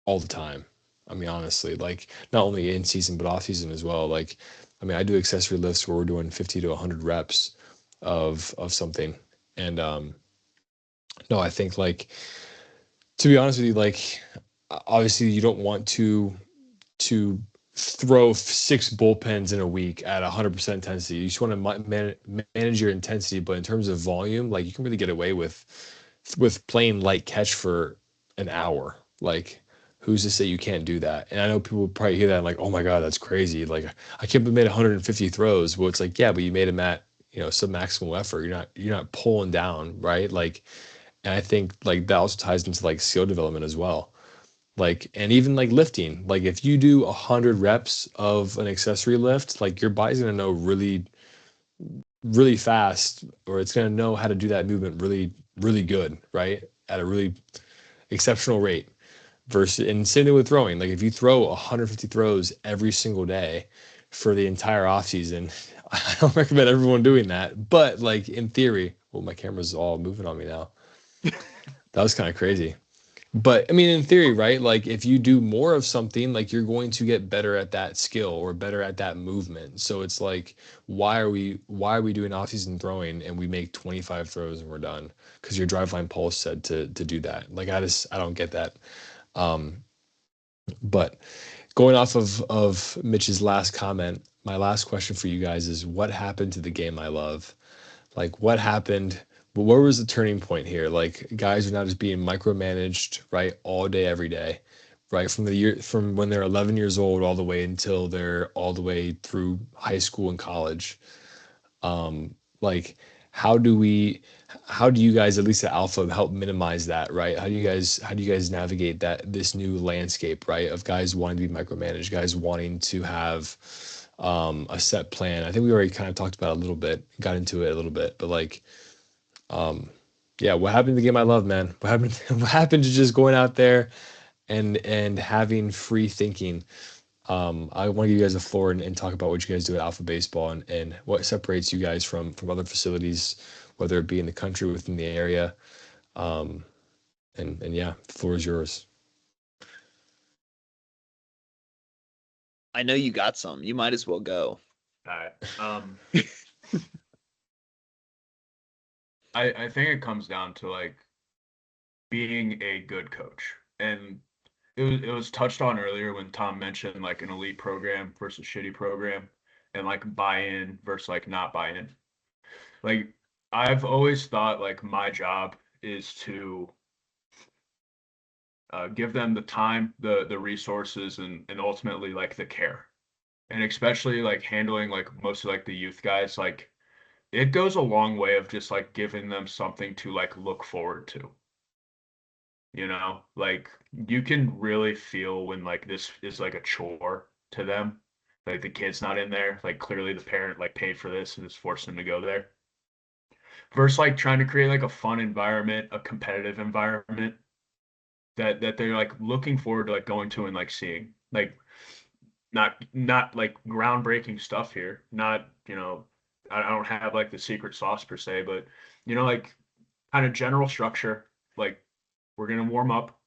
all the time. I mean, honestly, like not only in season but off season as well. Like, I mean, I do accessory lifts where we're doing 50 to 100 reps of something, and no, I think like to be honest with you, like obviously you don't want to throw 6 bullpens in a week at 100% intensity. You just want to manage your intensity, but in terms of volume, like you can really get away with playing light catch for an hour. Like, who's to say you can't do that? And I know people would probably hear that and like, oh my god, that's crazy. Like, I can't believe I made 150 throws. Well, it's like, yeah, but you made them at some maximal effort. You're not pulling down, right? Like, and I think like that also ties into like skill development as well. Like, and even like lifting, like if you do 100 reps of an accessory lift, like your body's gonna know really, really fast, or it's gonna know how to do that movement really, really good, right? At a really exceptional rate. Versus, and same with throwing. Like if you throw 150 throws every single day for the entire off season, I don't recommend everyone doing that. But like in theory, well, my camera's all moving on me now. That was kind of crazy. But I mean, in theory, right? Like if you do more of something, like you're going to get better at that skill or better at that movement. So it's like, why are we doing off-season throwing and we make 25 throws and we're done? Because your driveline pulse said to do that. Like I don't get that. Um, but going off of Mitch's last comment, my last question for you guys is, what happened to the game I love? Like what happened? But where was the turning point here? Like guys are now just being micromanaged, right, all day, every day, right, from when they're 11 years old all the way until they're all the way through high school and college. Like how do we, how do you guys, at least at Alpha, help minimize that, right? How do you guys navigate this new landscape, right, of guys wanting to be micromanaged, guys wanting to have a set plan? I think we already kind of talked about it a little bit, got into it a little bit, but like yeah, what happened to the game I love, man? What happened? What happened to just going out there and having free thinking? I want to give you guys the floor and talk about what you guys do at Alpha Baseball and what separates you guys from other facilities, whether it be in the country, within the area. Um, and yeah, the floor is yours. I know you got some. You might as well go. all right. I think it comes down to like being a good coach. And it was touched on earlier when Tom mentioned like an elite program versus shitty program and like buy-in versus like not buy-in. Like I've always thought like my job is to give them the time, the resources, and ultimately like the care. And especially like handling like most of like the youth guys, like it goes a long way of just like giving them something to like look forward to. Like you can really feel when like this is like a chore to them. Like the kid's not in there. Like clearly the parent like paid for this and is forced them to go there. Versus like trying to create like a fun environment, a competitive environment that they're like looking forward to like going to and like seeing. Like not like groundbreaking stuff here. Not, I don't have like the secret sauce per se, but like kind of general structure. Like we're gonna warm up.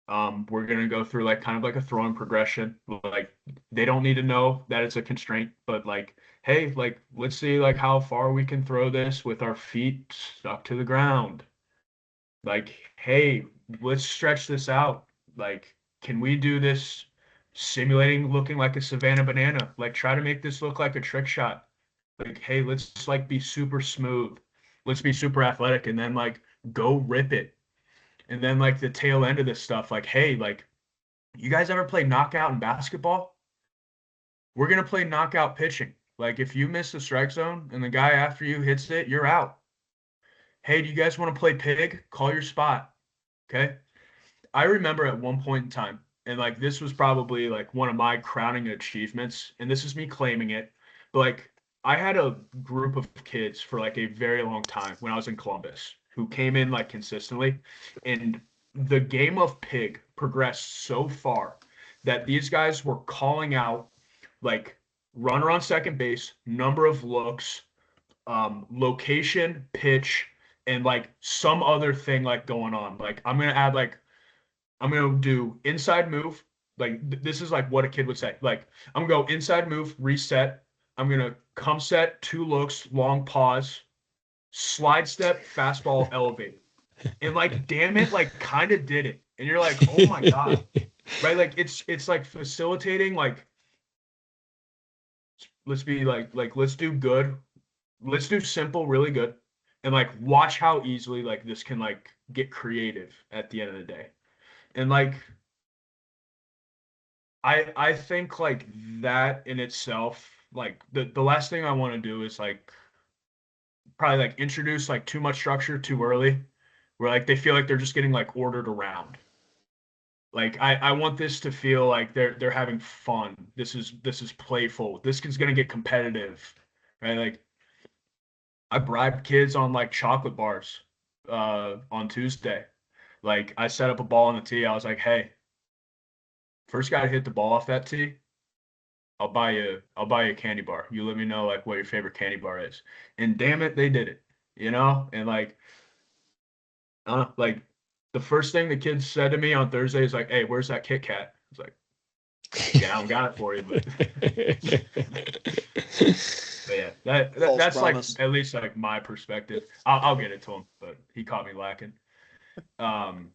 We're gonna go through like kind of like a throwing progression. Like they don't need to know that it's a constraint, but like, hey, like let's see like how far we can throw this with our feet stuck to the ground. Like, hey, let's stretch this out. Like, can we do this simulating looking like a Savannah banana. Like, try to make this look like a trick shot. Like, hey, let's like be super smooth. Let's be super athletic, and then like go rip it. And then like the tail end of this stuff, like, hey, like, you guys ever play knockout in basketball? We're gonna play knockout pitching. Like, if you miss the strike zone and the guy after you hits it, you're out. Hey, do you guys want to play pig? Call your spot. Okay. I remember at one point in time, and like this was probably like one of my crowning achievements, and this is me claiming it, but like I had a group of kids for like a very long time when I was in Columbus who came in like consistently, and the game of pig progressed so far that these guys were calling out like runner on second base, number of looks, location, pitch, and like some other thing like going on. Like I'm gonna do inside move. Like this is like what a kid would say. Like I'm gonna go inside move, reset. I'm gonna come set, two looks, long pause, slide step, fastball, elevate. And like, damn it, like kind of did it. And you're like, oh my God. Right? Like it's like facilitating, like let's be like let's do good. Let's do simple, really good. And like watch how easily like this can like get creative at the end of the day. And like I think like that in itself, like the last thing I want to do is like probably like introduce like too much structure too early, where like they feel like they're just getting like ordered around. Like I want this to feel like they're having fun. This is playful. This is gonna get competitive, right? Like I bribed kids on like chocolate bars on Tuesday. Like I set up a ball on the tee. I was like, hey, first guy to hit the ball off that tee, I'll buy you a candy bar. You let me know like what your favorite candy bar is. And damn it, they did it. And like like the first thing the kids said to me on Thursday is like, "Hey, where's that Kit Kat?" I was like, "Yeah, I don't got it for you, but but yeah, that's promise. like at least like my perspective. I'll get it to him, but he caught me lacking. Um,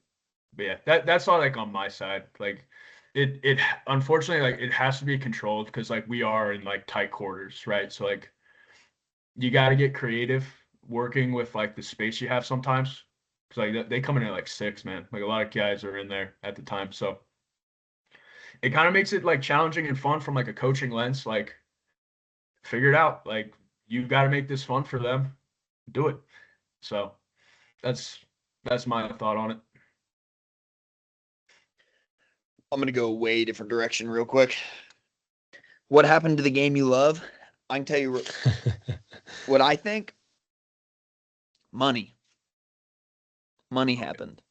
but yeah, that's all like on my side. Like it unfortunately like it has to be controlled because like we are in like tight quarters, right? So like you got to get creative working with like the space you have sometimes. Cause like they come in at like 6, man. Like a lot of guys are in there at the time, so it kind of makes it like challenging and fun from like a coaching lens. Like figure it out. Like you got to make this fun for them. Do it. So that's that's my thought on it. I'm gonna go a way different direction real quick. What happened to the game you love? I can tell you what I think. Money. Money happened,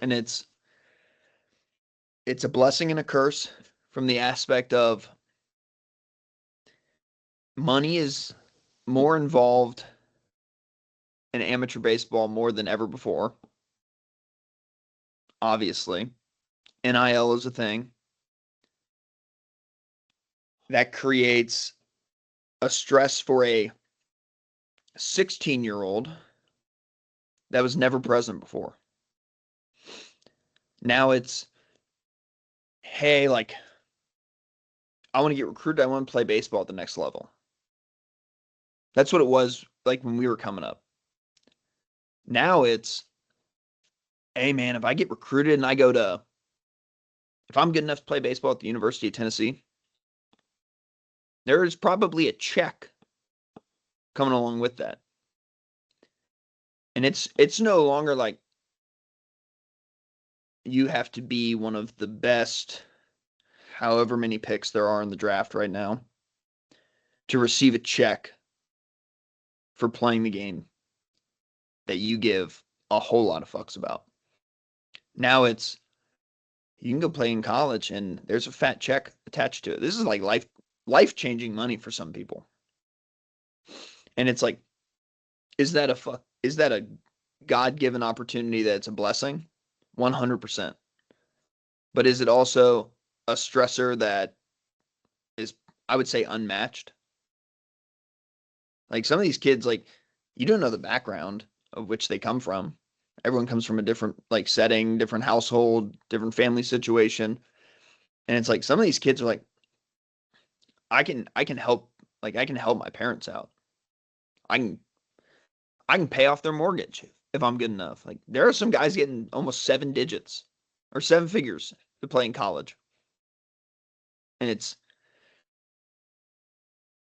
and it's a blessing and a curse from the aspect of money is more involved in amateur baseball more than ever before. Obviously, NIL is a thing that creates a stress for a 16-year-old that was never present before. Now it's, hey, like, I want to get recruited. I want to play baseball at the next level. That's what it was like when we were coming up. Now it's, hey, man, if I get recruited and if I'm good enough to play baseball at the University of Tennessee, there is probably a check coming along with that. And it's no longer like you have to be one of the best, however many picks there are in the draft right now, to receive a check for playing the game that you give a whole lot of fucks about. Now it's, you can go play in college and there's a fat check attached to it. This is like life-changing money for some people. And it's like, is that a God-given opportunity that's a blessing? 100%. But is it also a stressor that is, I would say, unmatched? Like some of these kids, like, you don't know the background of which they come from. Everyone comes from a different like setting, different household, different family situation. And it's like some of these kids are like, I can help my parents out. I can pay off their mortgage if I'm good enough. Like there are some guys getting almost 7 digits or 7 figures to play in college. And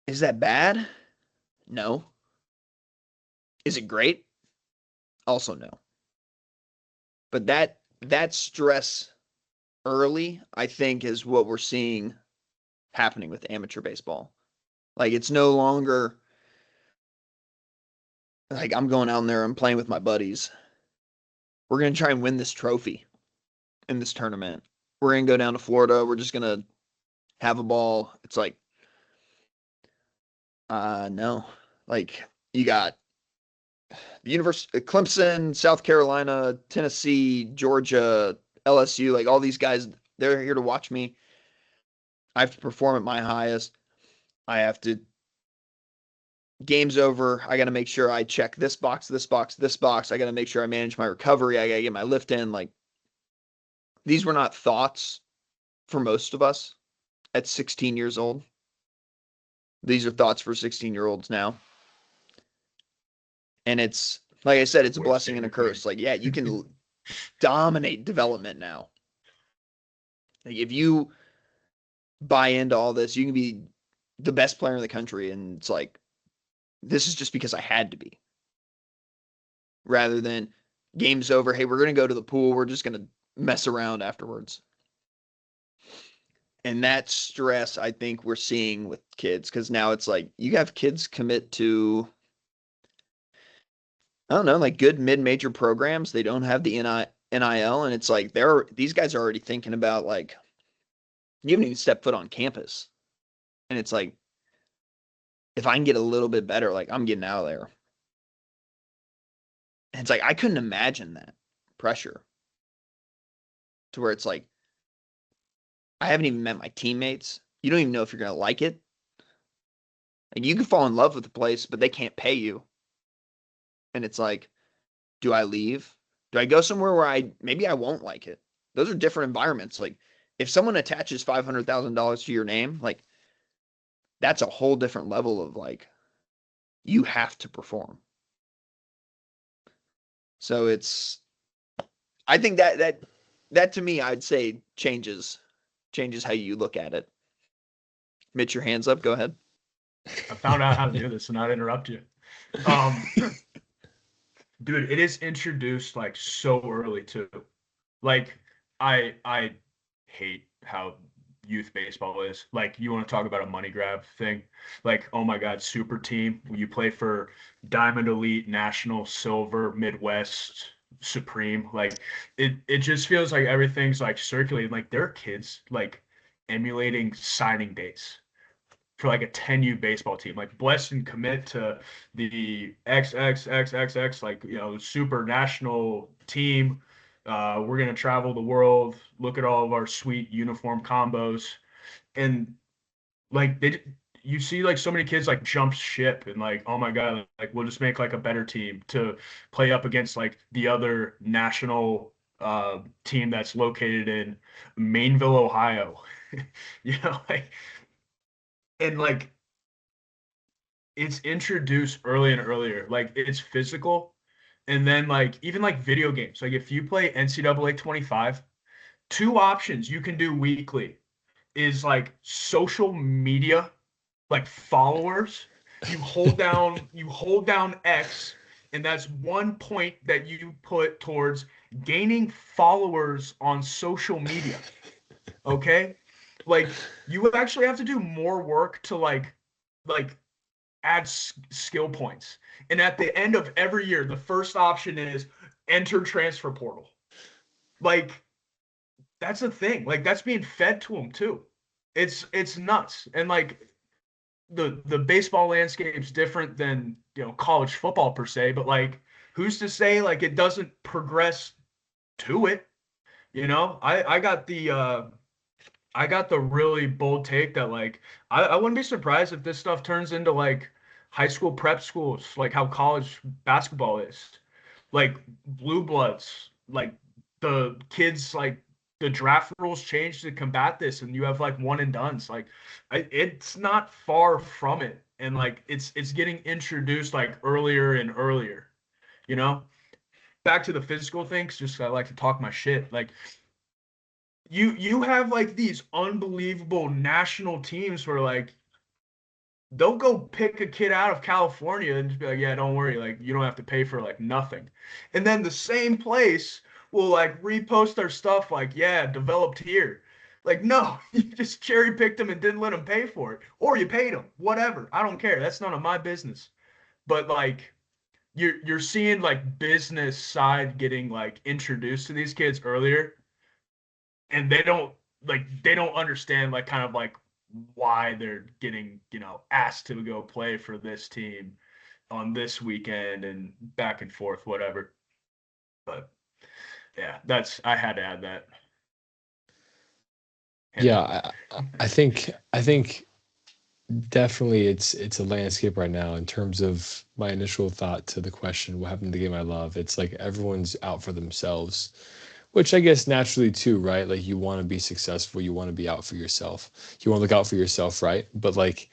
is that bad? No. Is it great? Also no. But that stress early, I think, is what we're seeing happening with amateur baseball. Like it's no longer like I'm going out there, I'm playing with my buddies. We're gonna try and win this trophy in this tournament. We're gonna go down to Florida. We're just gonna have a ball. It's like, no. Like you got the University, Clemson, South Carolina, Tennessee, Georgia, LSU, like all these guys, they're here to watch me. I have to perform at my highest. I have to, game's over. I got to make sure I check this box, this box, this box. I got to make sure I manage my recovery. I got to get my lift in. Like these were not thoughts for most of us at 16 years old. These are thoughts for 16-year-olds now. And it's, like I said, it's a blessing and a curse. Like, yeah, you can dominate development now. Like if you buy into all this, you can be the best player in the country. And it's like, this is just because I had to be. Rather than game's over. Hey, we're going to go to the pool. We're just going to mess around afterwards. And that stress, I think we're seeing with kids, because now it's like you have kids commit to, I don't know, like good mid-major programs. They don't have the NIL, and it's like these guys are already thinking about like, you haven't even stepped foot on campus. And it's like, if I can get a little bit better, like I'm getting out of there. And it's like, I couldn't imagine that pressure to where it's like, I haven't even met my teammates. You don't even know if you're going to like it. Like you can fall in love with the place, but they can't pay you. And it's like, do I leave? Do I go somewhere where maybe I won't like it? Those are different environments. Like if someone attaches $500,000 to your name, like that's a whole different level of like, you have to perform. So I think that to me, I'd say changes how you look at it. Mitch, your hands up. Go ahead. I found out how to do this and not interrupt you. Dude, it is introduced like so early too. Like I hate how youth baseball is. Like you want to talk about a money grab thing. Like, oh my God, super team. You play for Diamond Elite, National, Silver, Midwest, Supreme. Like it just feels like everything's like circulating. Like there are kids like emulating signing days for like a 10U baseball team, like blessed and commit to the XXXXX, like, super national team. We're going to travel the world, look at all of our sweet uniform combos. And like, you see like so many kids like jump ship and like, oh my God, like we'll just make like a better team to play up against like the other national team that's located in Mainville, Ohio. Like, and like it's introduced early and earlier. Like it's physical. And then like even like video games. Like if you play NCAA 25, two options you can do weekly is like social media, like followers. You hold down X, and that's 1 point that you put towards gaining followers on social media. Okay? Like you actually have to do more work to like add skill points. And at the end of every year, the first option is enter transfer portal. Like that's a thing. Like that's being fed to them too. It's nuts. And like the baseball landscape's different than, college football per se, but like who's to say like it doesn't progress to it? I got the really bold take that like I wouldn't be surprised if this stuff turns into like high school prep schools, like how college basketball is. Like blue bloods, like the kids like the draft rules changed to combat this, and you have like one and dones. Like, it's not far from it, and like it's getting introduced like earlier and earlier. You know, back to the physical things. Just I like to talk my shit. Like, you have like these unbelievable national teams where like they'll go pick a kid out of California and just be like, yeah, don't worry, like you don't have to pay for like nothing. And then the same place will like repost their stuff like, yeah, developed here. Like, no, you just cherry picked them and didn't let them pay for it. Or you paid them. Whatever. I don't care. That's none of my business. But like you're seeing like business side getting like introduced to these kids earlier, and they don't understand like kind of like why they're getting, asked to go play for this team on this weekend and back and forth, whatever. But yeah, I had to add that. Yeah, I think definitely it's a landscape right now in terms of my initial thought to the question, what happened to the game I love? It's like everyone's out for themselves, which I guess naturally too, right? Like you want to be successful, you want to be out for yourself. You want to look out for yourself, right? But like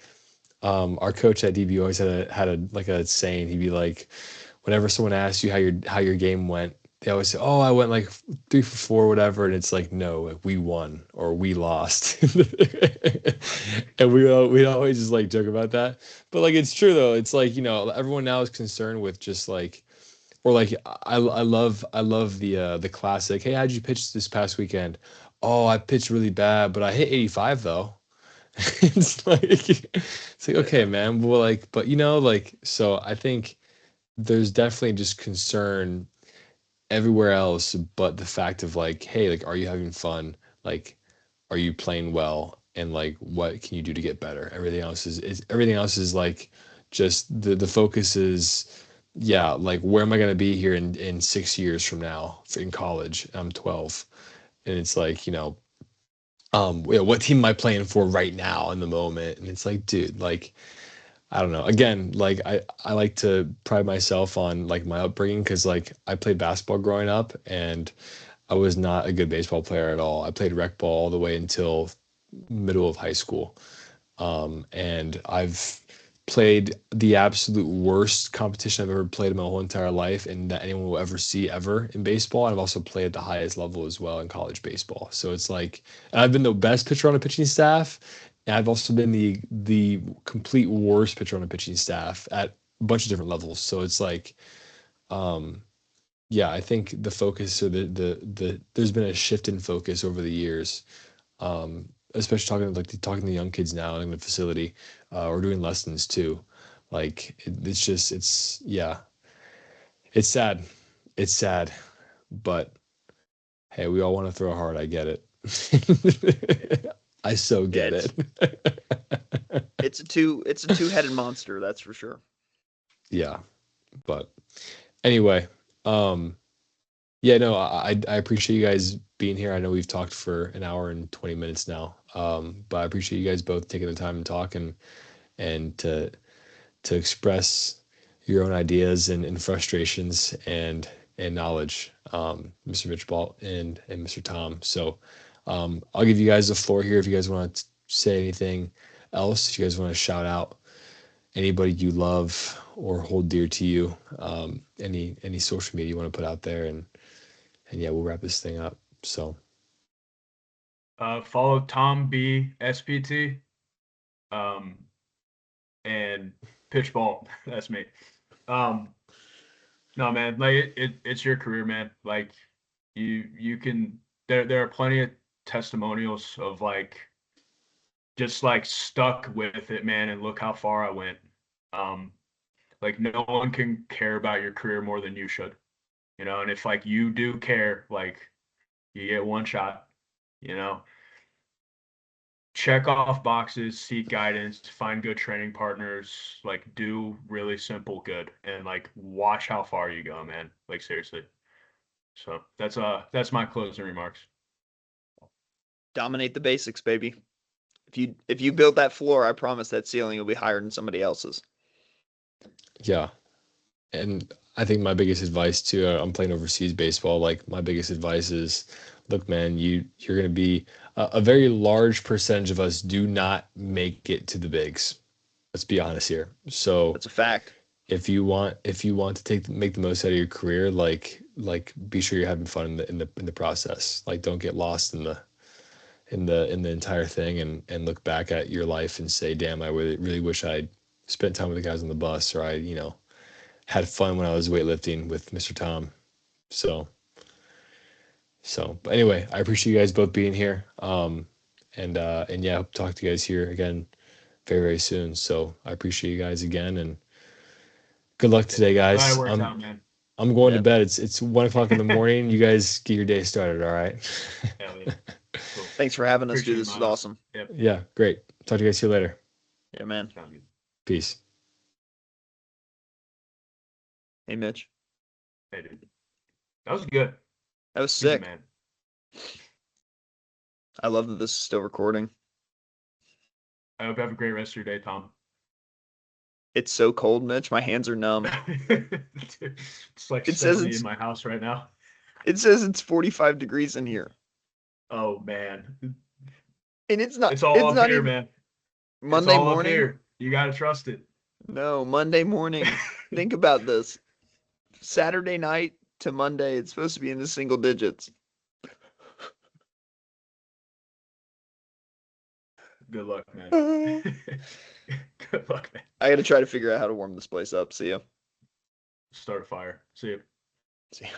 our coach at DB always had a like a saying. He'd be like, whenever someone asks you how your game went, they always say, "Oh, I went like 3 for 4, whatever," and it's like, no, like, we won or we lost, and we always just like joke about that. But like it's true though. It's like everyone now is concerned with just like or like I love the classic. Hey, how'd you pitch this past weekend? Oh, I pitched really bad, but I hit 85 though. It's like okay, man. Well, like, but like, so I think there's definitely just concern everywhere else, but the fact of like, hey, like, are you having fun? Like, are you playing well? And like, what can you do to get better? Everything else is like, just the focus is, yeah, like, where am I gonna be here in 6 years from now in college? I'm 12, and it's like, what team am I playing for right now in the moment? And it's like, dude, like, I don't know. Again, like I like to pride myself on like my upbringing because like I played basketball growing up and I was not a good baseball player at all. I played rec ball all the way until middle of high school. And I've played the absolute worst competition I've ever played in my whole entire life and that anyone will ever see ever in baseball. And I've also played at the highest level as well in college baseball. So it's like, and I've been the best pitcher on a pitching staff. And I've also been the complete worst pitcher on a pitching staff at a bunch of different levels. So it's like, um, yeah, I think the focus or the there's been a shift in focus over the years, especially talking to young kids now in the facility, or doing lessons too. Like it's yeah, it's sad, it's sad, but hey, we all want to throw hard. I get it. I so get it. It's a two-headed monster, that's for sure. Yeah, but anyway, yeah, no, I appreciate you guys being here. I know we've talked for an hour and 20 minutes now, but I appreciate you guys both taking the time to talk and to express your own ideas and frustrations and knowledge, Mr. Mitch Bault and Mr. Tom. So I'll give you guys the floor here if you guys want to say anything else. If you guys want to shout out anybody you love or hold dear to you, any social media you want to put out there, and yeah, we'll wrap this thing up. So follow Tom B SPT, and Pitch Ball. That's me. No, man, like it's your career, man. Like you can there are plenty of testimonials of like just like stuck with it, man, and look how far I went. Like no one can care about your career more than you should, and if like you do care, like you get one shot, you know. Check off boxes, seek guidance, find good training partners, like do really simple good and like watch how far you go, man. Like seriously. So that's my closing remarks. Dominate the basics, baby. If you build that floor, I promise that ceiling will be higher than somebody else's. yeah, and I think my biggest advice too, I'm playing overseas baseball. Like my biggest advice is look, man, you're going to be a very large percentage of us do not make it to the bigs. Let's be honest here. So That's a fact. if you want to make the most out of your career, like be sure you're having fun in the process. Like don't get lost in the entire thing and look back at your life and say, damn, I really wish I'd spent time with the guys on the bus, or I, had fun when I was weightlifting with Mr. Tom. But anyway, I appreciate you guys both being here. And yeah, hope to talk to you guys here again very, very soon. So I appreciate you guys again, and good luck today, Glad guys. it worked out, man. I'm going Yeah. to bed. It's 1:00 in the morning. You guys get your day started, all right? Hell yeah. Cool. Thanks for having us, Appreciate dude. it, This is Miles. awesome. Yep. Yeah, great. Talk to you guys see you later. Yeah, man. Sound good. Peace. Hey, Mitch. Hey, dude. That was good. That was Easy, sick. man. I love that this is still recording. I hope you have a great rest of your day, Tom. It's so cold, Mitch. My hands are numb. Dude, it's like It says 70 it's- in my house right now. It says it's 45 degrees in here. Oh man, And it's not. it's all up not here, even man. Monday it's all morning. Up here. You gotta trust it. No, Monday morning. Think about this. Saturday night to Monday, it's supposed to be in the single digits. Good luck, man. Good luck, man. I got to try to figure out how to warm this place up. See ya. Start a fire. See you. See ya.